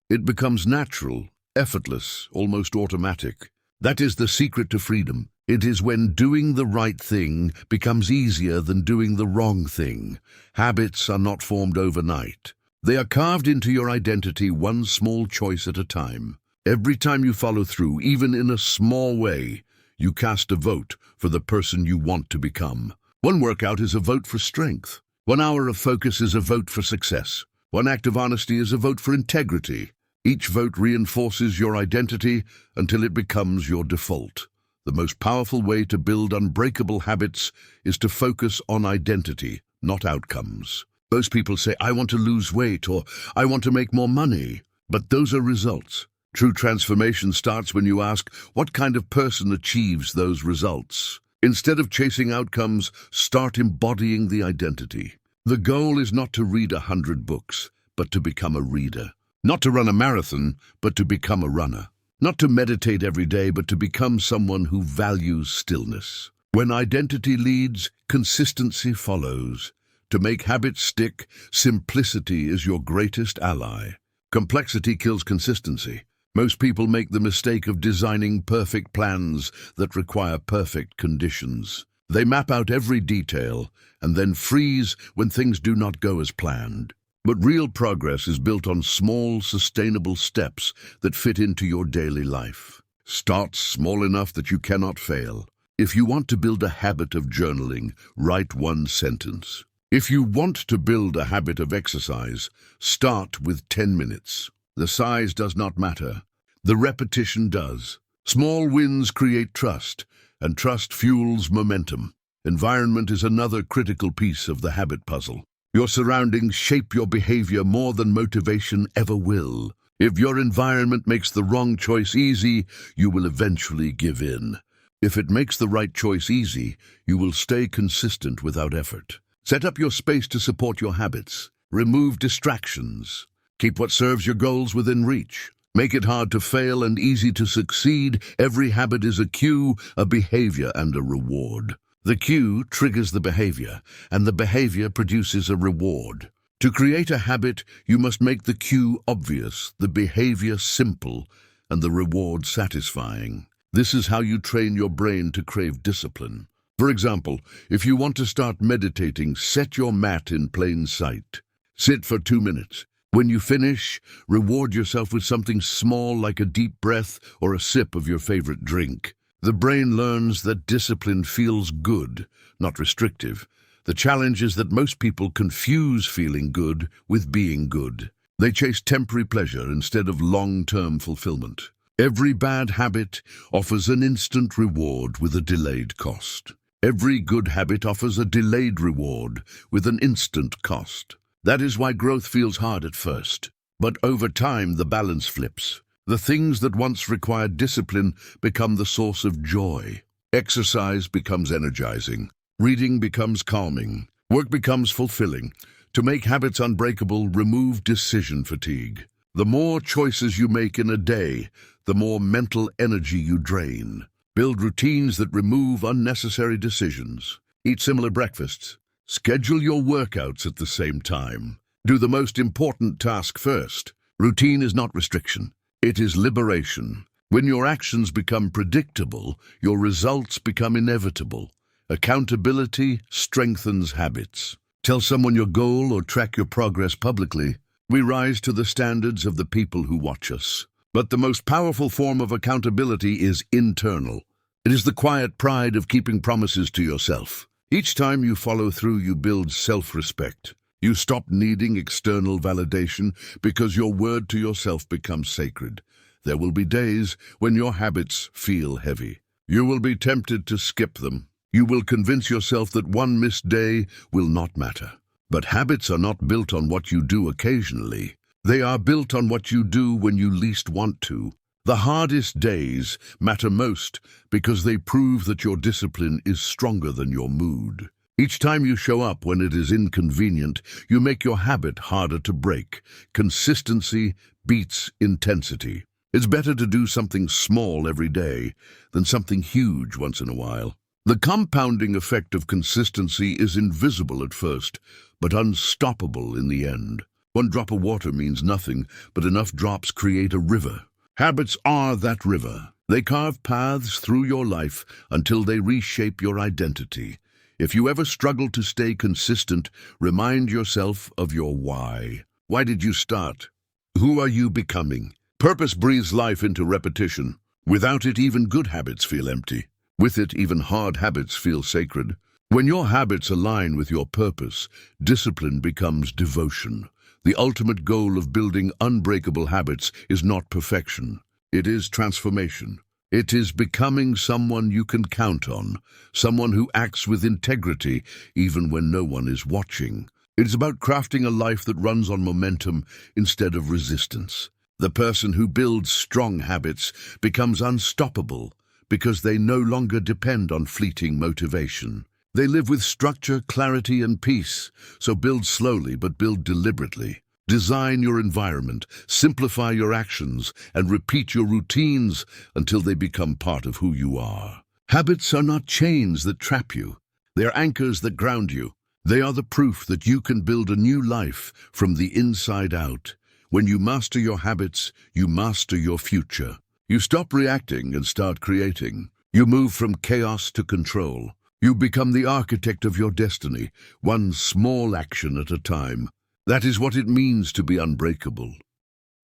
It becomes natural, effortless, almost automatic. That is the secret to freedom. It is when doing the right thing becomes easier than doing the wrong thing. Habits are not formed overnight. They are carved into your identity one small choice at a time. Every time you follow through, even in a small way, you cast a vote for the person you want to become. One workout is a vote for strength. 1 hour of focus is a vote for success. One act of honesty is a vote for integrity. Each vote reinforces your identity until it becomes your default. The most powerful way to build unbreakable habits is to focus on identity, not outcomes. Most people say, I want to lose weight or I want to make more money, but those are results. True transformation starts when you ask, what kind of person achieves those results? Instead of chasing outcomes, start embodying the identity. The goal is not to read 100 books, but to become a reader. Not to run a marathon, but to become a runner. Not to meditate every day, but to become someone who values stillness. When identity leads, consistency follows. To make habits stick, simplicity is your greatest ally. Complexity kills consistency. Most people make the mistake of designing perfect plans that require perfect conditions. They map out every detail and then freeze when things do not go as planned. But real progress is built on small, sustainable steps that fit into your daily life. Start small enough that you cannot fail. If you want to build a habit of journaling, write 1 sentence. If you want to build a habit of exercise, start with 10 minutes. The size does not matter. The repetition does. Small wins create trust, and trust fuels momentum. Environment is another critical piece of the habit puzzle. Your surroundings shape your behavior more than motivation ever will. If your environment makes the wrong choice easy, you will eventually give in. If it makes the right choice easy, you will stay consistent without effort. Set up your space to support your habits. Remove distractions. Keep what serves your goals within reach. Make it hard to fail and easy to succeed. Every habit is a cue, a behavior, and a reward. The cue triggers the behavior, and the behavior produces a reward. To create a habit, you must make the cue obvious, the behavior simple, and the reward satisfying. This is how you train your brain to crave discipline. For example, if you want to start meditating, set your mat in plain sight. Sit for 2 minutes. When you finish, reward yourself with something small like a deep breath or a sip of your favorite drink. The brain learns that discipline feels good, not restrictive. The challenge is that most people confuse feeling good with being good. They chase temporary pleasure instead of long-term fulfillment. Every bad habit offers an instant reward with a delayed cost. Every good habit offers a delayed reward with an instant cost. That is why growth feels hard at first. But over time, the balance flips. The things that once required discipline become the source of joy. Exercise becomes energizing. Reading becomes calming. Work becomes fulfilling. To make habits unbreakable, remove decision fatigue. The more choices you make in a day, the more mental energy you drain. Build routines that remove unnecessary decisions. Eat similar breakfasts. Schedule your workouts at the same time. Do the most important task first. Routine is not restriction. It is liberation. When your actions become predictable, your results become inevitable. Accountability strengthens habits. Tell someone your goal or track your progress publicly. We rise to the standards of the people who watch us. But the most powerful form of accountability is internal. It is the quiet pride of keeping promises to yourself. Each time you follow through, you build self-respect. You stop needing external validation because your word to yourself becomes sacred. There will be days when your habits feel heavy. You will be tempted to skip them. You will convince yourself that one missed day will not matter. But habits are not built on what you do occasionally. They are built on what you do when you least want to. The hardest days matter most because they prove that your discipline is stronger than your mood. Each time you show up when it is inconvenient, you make your habit harder to break. Consistency beats intensity. It's better to do something small every day than something huge once in a while. The compounding effect of consistency is invisible at first, but unstoppable in the end. One drop of water means nothing, but enough drops create a river. Habits are that river. They carve paths through your life until they reshape your identity. If you ever struggle to stay consistent, remind yourself of your why. Why did you start? Who are you becoming? Purpose breathes life into repetition. Without it, even good habits feel empty. With it, even hard habits feel sacred. When your habits align with your purpose, discipline becomes devotion. The ultimate goal of building unbreakable habits is not perfection. It is transformation. It is becoming someone you can count on, someone who acts with integrity even when no one is watching. It is about crafting a life that runs on momentum instead of resistance. The person who builds strong habits becomes unstoppable because they no longer depend on fleeting motivation. They live with structure, clarity, and peace, so build slowly but build deliberately. Design your environment, simplify your actions, and repeat your routines until they become part of who you are. Habits are not chains that trap you. They are anchors that ground you. They are the proof that you can build a new life from the inside out. When you master your habits, you master your future. You stop reacting and start creating. You move from chaos to control. You become the architect of your destiny, one small action at a time. That is what it means to be unbreakable.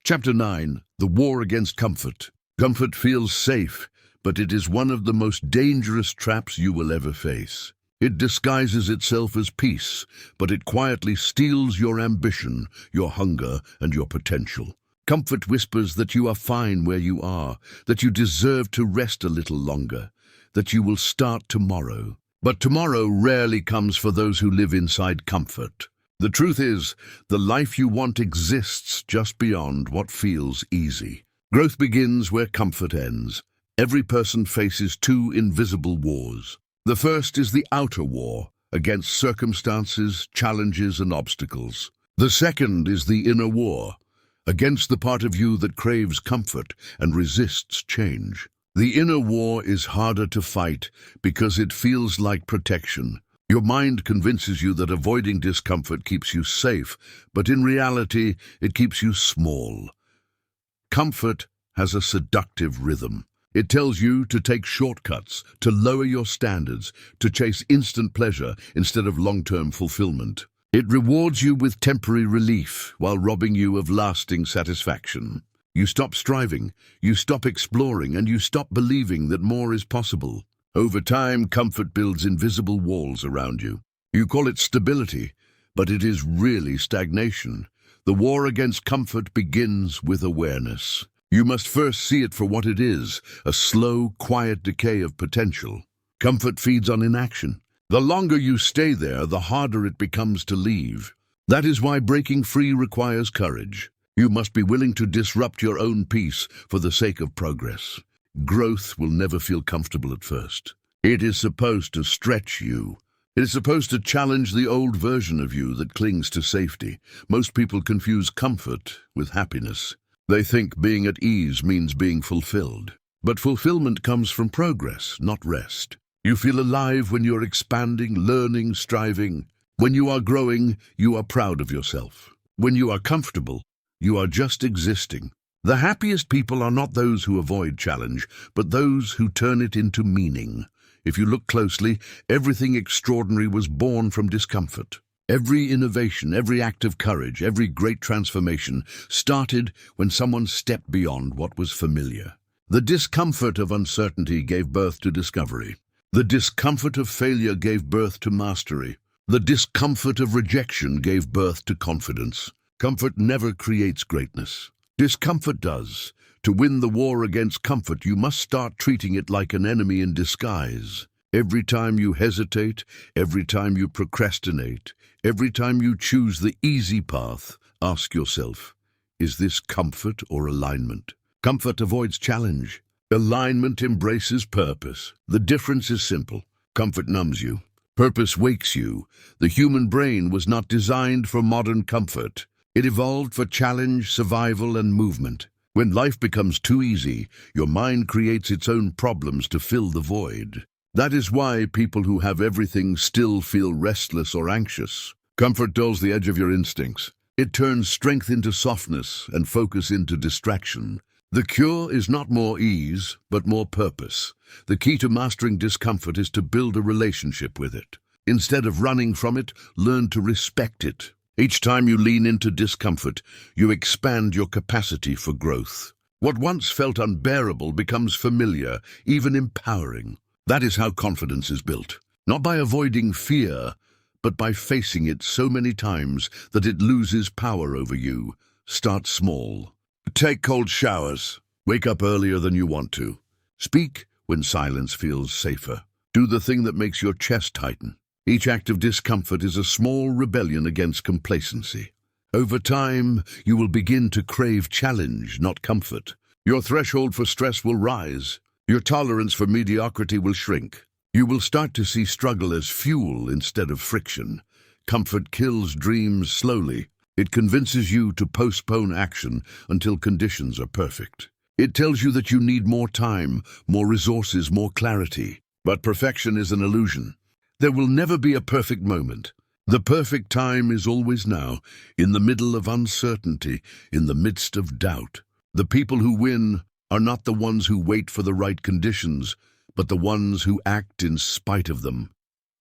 Chapter 9. The War Against Comfort. Comfort feels safe, but it is one of the most dangerous traps you will ever face. It disguises itself as peace, but it quietly steals your ambition, your hunger, and your potential. Comfort whispers that you are fine where you are, that you deserve to rest a little longer, that you will start tomorrow. But tomorrow rarely comes for those who live inside comfort. The truth is, the life you want exists just beyond what feels easy. Growth begins where comfort ends. Every person faces two invisible wars. The first is the outer war, against circumstances, challenges, and obstacles. The second is the inner war, against the part of you that craves comfort and resists change. The inner war is harder to fight because it feels like protection. Your mind convinces you that avoiding discomfort keeps you safe, but in reality, it keeps you small. Comfort has a seductive rhythm. It tells you to take shortcuts, to lower your standards, to chase instant pleasure instead of long-term fulfillment. It rewards you with temporary relief while robbing you of lasting satisfaction. You stop striving, you stop exploring, and you stop believing that more is possible. Over time, comfort builds invisible walls around you. You call it stability, but it is really stagnation. The war against comfort begins with awareness. You must first see it for what it is, a slow, quiet decay of potential. Comfort feeds on inaction. The longer you stay there, the harder it becomes to leave. That is why breaking free requires courage. You must be willing to disrupt your own peace for the sake of progress. Growth will never feel comfortable at first. It is supposed to stretch you. It is supposed to challenge the old version of you that clings to safety. Most people confuse comfort with happiness. They think being at ease means being fulfilled. But fulfillment comes from progress, not rest. You feel alive when you're expanding, learning, striving. When you are growing, you are proud of yourself. When you are comfortable, you are just existing. The happiest people are not those who avoid challenge, but those who turn it into meaning. If you look closely, everything extraordinary was born from discomfort. Every innovation, every act of courage, every great transformation started when someone stepped beyond what was familiar. The discomfort of uncertainty gave birth to discovery. The discomfort of failure gave birth to mastery. The discomfort of rejection gave birth to confidence. Comfort never creates greatness. Discomfort does. To win the war against comfort, you must start treating it like an enemy in disguise. Every time you hesitate, every time you procrastinate, every time you choose the easy path, ask yourself, is this comfort or alignment? Comfort avoids challenge. Alignment embraces purpose. The difference is simple. Comfort numbs you. Purpose wakes you. The human brain was not designed for modern comfort. It evolved for challenge, survival, and movement. When life becomes too easy, your mind creates its own problems to fill the void. That is why people who have everything still feel restless or anxious. Comfort dulls the edge of your instincts. It turns strength into softness and focus into distraction. The cure is not more ease, but more purpose. The key to mastering discomfort is to build a relationship with it. Instead of running from it, learn to respect it. Each time you lean into discomfort, you expand your capacity for growth. What once felt unbearable becomes familiar, even empowering. That is how confidence is built. Not by avoiding fear, but by facing it so many times that it loses power over you. Start small. Take cold showers. Wake up earlier than you want to. Speak when silence feels safer. Do the thing that makes your chest tighten. Each act of discomfort is a small rebellion against complacency. Over time, you will begin to crave challenge, not comfort. Your threshold for stress will rise. Your tolerance for mediocrity will shrink. You will start to see struggle as fuel instead of friction. Comfort kills dreams slowly. It convinces you to postpone action until conditions are perfect. It tells you that you need more time, more resources, more clarity. But perfection is an illusion. There will never be a perfect moment. The perfect time is always now, in the middle of uncertainty, in the midst of doubt. The people who win are not the ones who wait for the right conditions, but the ones who act in spite of them.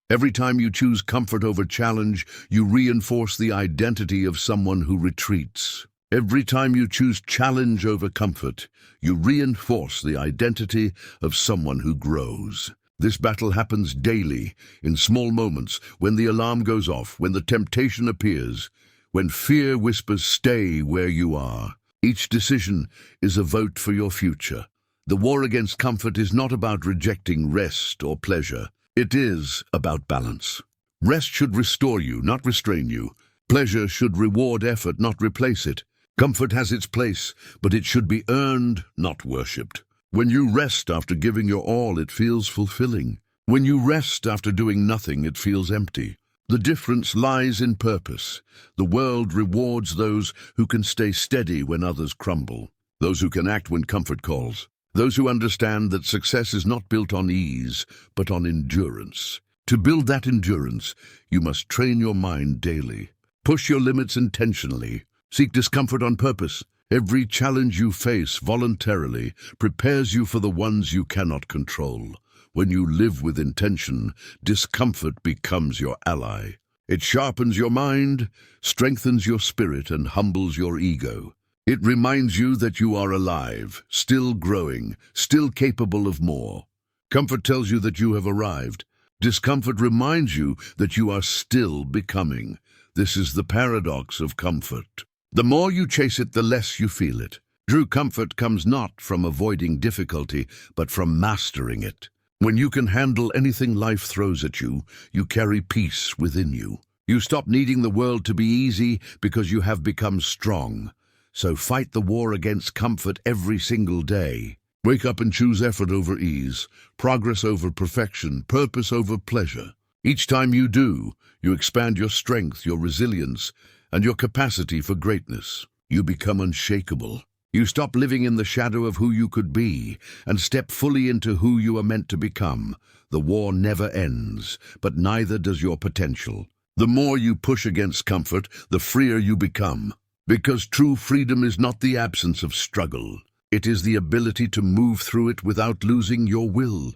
Every time you choose comfort over challenge, you reinforce the identity of someone who retreats. Every time you choose challenge over comfort, you reinforce the identity of someone who grows. This battle happens daily, in small moments, when the alarm goes off, when the temptation appears, when fear whispers, "Stay where you are." Each decision is a vote for your future. The war against comfort is not about rejecting rest or pleasure. It is about balance. Rest should restore you, not restrain you. Pleasure should reward effort, not replace it. Comfort has its place, but it should be earned, not worshipped. When you rest after giving your all, it feels fulfilling. When you rest after doing nothing, it feels empty. The difference lies in purpose. The world rewards those who can stay steady when others crumble, those who can act when comfort calls, those who understand that success is not built on ease, but on endurance. To build that endurance, you must train your mind daily. Push your limits intentionally. Seek discomfort on purpose. Every challenge you face voluntarily prepares you for the ones you cannot control. When you live with intention, discomfort becomes your ally. It sharpens your mind, strengthens your spirit, and humbles your ego. It reminds you that you are alive, still growing, still capable of more. Comfort tells you that you have arrived. Discomfort reminds you that you are still becoming. This is the paradox of comfort. The more you chase it, the less you feel it. True comfort comes not from avoiding difficulty, but from mastering it. When you can handle anything life throws at you, you carry peace within you. You stop needing the world to be easy because you have become strong. So fight the war against comfort every single day. Wake up and choose effort over ease, progress over perfection, purpose over pleasure. Each time you do, you expand your strength, your resilience, and your capacity for greatness. You become unshakable. You stop living in the shadow of who you could be and step fully into who you are meant to become. The war never ends, but neither does your potential. The more you push against comfort, the freer you become. Because true freedom is not the absence of struggle. It is the ability to move through it without losing your will.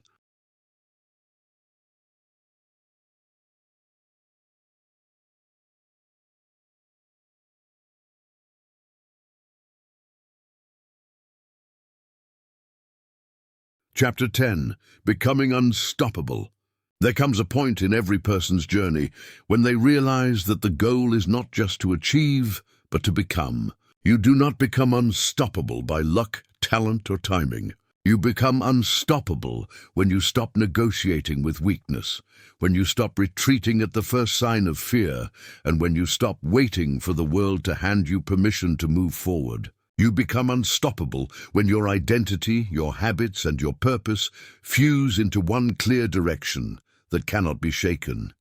Chapter 10. Becoming Unstoppable. There comes a point in every person's journey when they realize that the goal is not just to achieve, but to become. You do not become unstoppable by luck, talent, or timing. You become unstoppable when you stop negotiating with weakness, when you stop retreating at the first sign of fear, and when you stop waiting for the world to hand you permission to move forward. You become unstoppable when your identity, your habits, and your purpose fuse into one clear direction that cannot be shaken.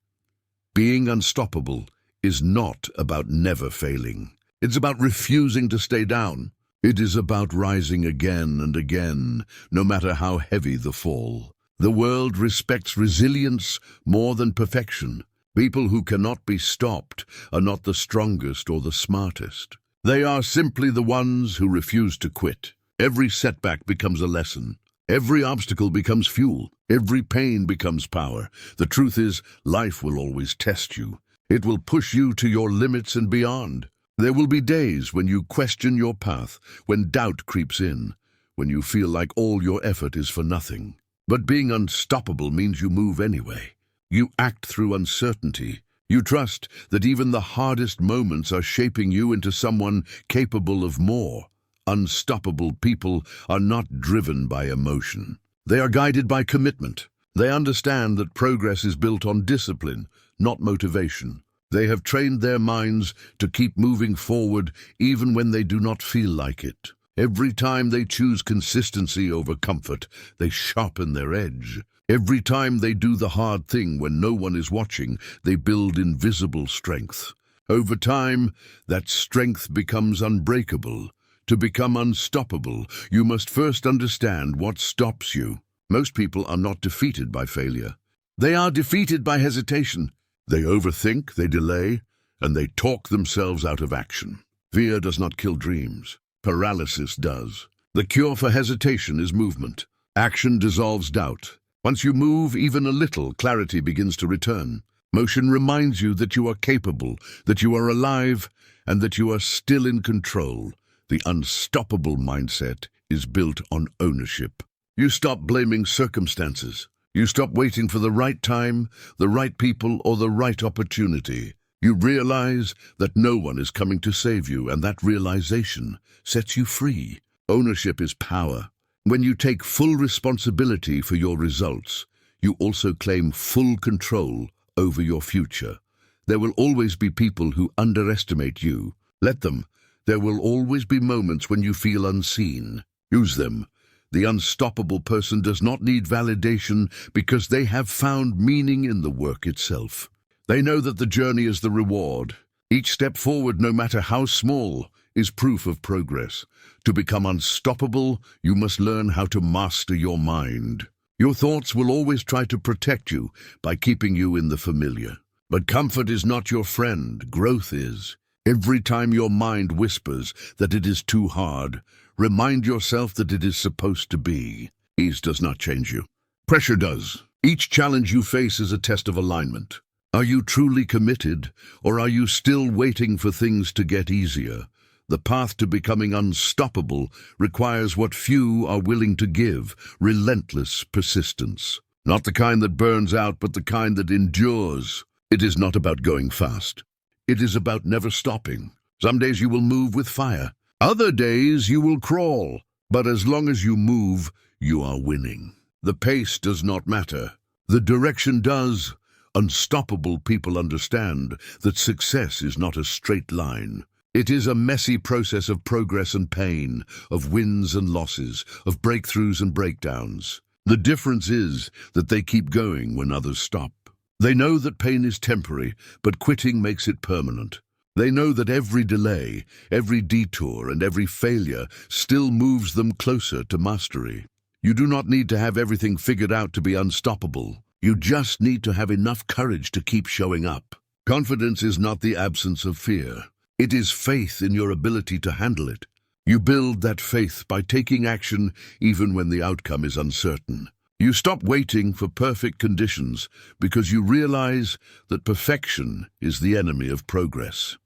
Being unstoppable is not about never failing. It's about refusing to stay down. It is about rising again and again, no matter how heavy the fall. The world respects resilience more than perfection. People who cannot be stopped are not the strongest or the smartest. They are simply the ones who refuse to quit. Every setback becomes a lesson. Every obstacle becomes fuel. Every pain becomes power. The truth is, life will always test you. It will push you to your limits and beyond. There will be days when you question your path, when doubt creeps in, when you feel like all your effort is for nothing. But being unstoppable means you move anyway. You act through uncertainty. You trust that even the hardest moments are shaping you into someone capable of more. Unstoppable people are not driven by emotion. They are guided by commitment. They understand that progress is built on discipline, not motivation. They have trained their minds to keep moving forward even when they do not feel like it. Every time they choose consistency over comfort, they sharpen their edge. Every time they do the hard thing when no one is watching, they build invisible strength. Over time, that strength becomes unbreakable. To become unstoppable, you must first understand what stops you. Most people are not defeated by failure. They are defeated by hesitation. They overthink, they delay, and they talk themselves out of action. Fear does not kill dreams. Paralysis does. The cure for hesitation is movement. Action dissolves doubt. Once you move even a little, clarity begins to return. Motion reminds you that you are capable, that you are alive, and that you are still in control. The unstoppable mindset is built on ownership. You stop blaming circumstances. You stop waiting for the right time, the right people, or the right opportunity. You realize that no one is coming to save you, and that realization sets you free. Ownership is power. When you take full responsibility for your results, you also claim full control over your future. There will always be people who underestimate you. Let them. There will always be moments when you feel unseen. Use them. The unstoppable person does not need validation because they have found meaning in the work itself. They know that the journey is the reward. Each step forward, no matter how small, is proof of progress. To become unstoppable, you must learn how to master your mind. Your thoughts will always try to protect you by keeping you in the familiar. But comfort is not your friend, growth is. Every time your mind whispers that it is too hard, remind yourself that it is supposed to be. Ease does not change you. Pressure does. Each challenge you face is a test of alignment. Are you truly committed, or are you still waiting for things to get easier? The path to becoming unstoppable requires what few are willing to give: relentless persistence. Not the kind that burns out, but the kind that endures. It is not about going fast. It is about never stopping. Some days you will move with fire. Other days you will crawl. But as long as you move, you are winning. The pace does not matter. The direction does. Unstoppable people understand that success is not a straight line. It is a messy process of progress and pain, of wins and losses, of breakthroughs and breakdowns. The difference is that they keep going when others stop. They know that pain is temporary, but quitting makes it permanent. They know that every delay, every detour, and every failure still moves them closer to mastery. You do not need to have everything figured out to be unstoppable. You just need to have enough courage to keep showing up. Confidence is not the absence of fear. It is faith in your ability to handle it. You build that faith by taking action even when the outcome is uncertain. You stop waiting for perfect conditions because you realize that perfection is the enemy of progress.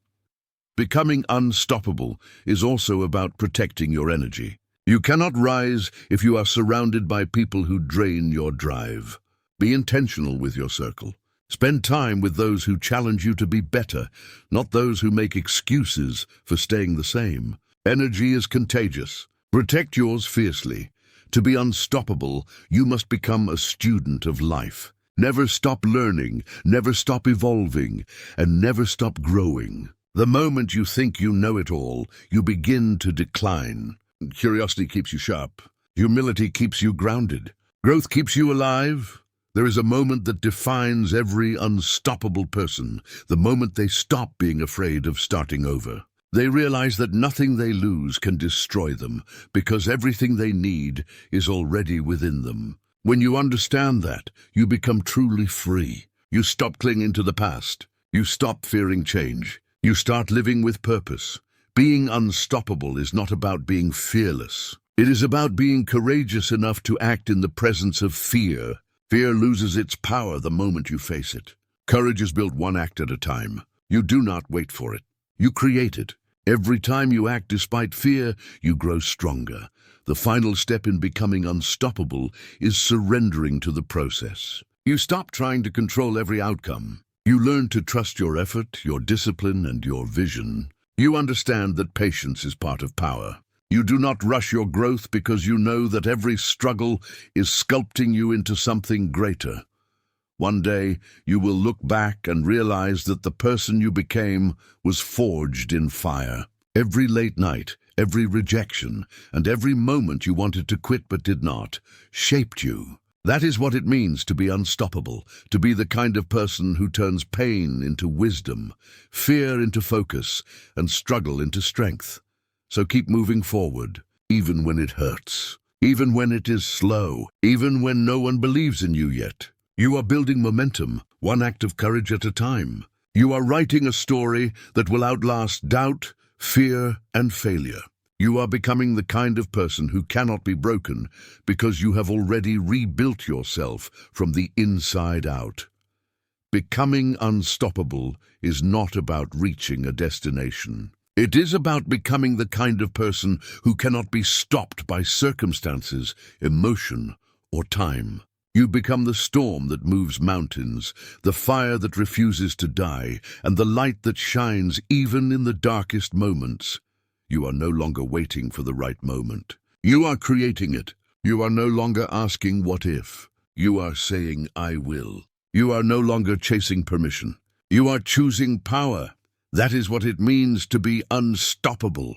Becoming unstoppable is also about protecting your energy. You cannot rise if you are surrounded by people who drain your drive. Be intentional with your circle. Spend time with those who challenge you to be better, not those who make excuses for staying the same. Energy is contagious. Protect yours fiercely. To be unstoppable, you must become a student of life. Never stop learning, never stop evolving, and never stop growing. The moment you think you know it all, you begin to decline. Curiosity keeps you sharp. Humility keeps you grounded. Growth keeps you alive. There is a moment that defines every unstoppable person, the moment they stop being afraid of starting over. They realize that nothing they lose can destroy them, because everything they need is already within them. When you understand that, you become truly free. You stop clinging to the past. You stop fearing change. You start living with purpose. Being unstoppable is not about being fearless. It is about being courageous enough to act in the presence of fear. Fear loses its power the moment you face it. Courage is built one act at a time. You do not wait for it. You create it. Every time you act despite fear, you grow stronger. The final step in becoming unstoppable is surrendering to the process. You stop trying to control every outcome. You learn to trust your effort, your discipline, and your vision. You understand that patience is part of power. You do not rush your growth because you know that every struggle is sculpting you into something greater. One day, you will look back and realize that the person you became was forged in fire. Every late night, every rejection, and every moment you wanted to quit but did not, shaped you. That is what it means to be unstoppable, to be the kind of person who turns pain into wisdom, fear into focus, and struggle into strength. So keep moving forward, even when it hurts, even when it is slow, even when no one believes in you yet. You are building momentum, one act of courage at a time. You are writing a story that will outlast doubt, fear, and failure. You are becoming the kind of person who cannot be broken because you have already rebuilt yourself from the inside out. Becoming unstoppable is not about reaching a destination. It is about becoming the kind of person who cannot be stopped by circumstances, emotion, or time. You become the storm that moves mountains, the fire that refuses to die, and the light that shines even in the darkest moments. You are no longer waiting for the right moment. You are creating it. You are no longer asking what if. You are saying I will. You are no longer chasing permission. You are choosing power. That is what it means to be unstoppable.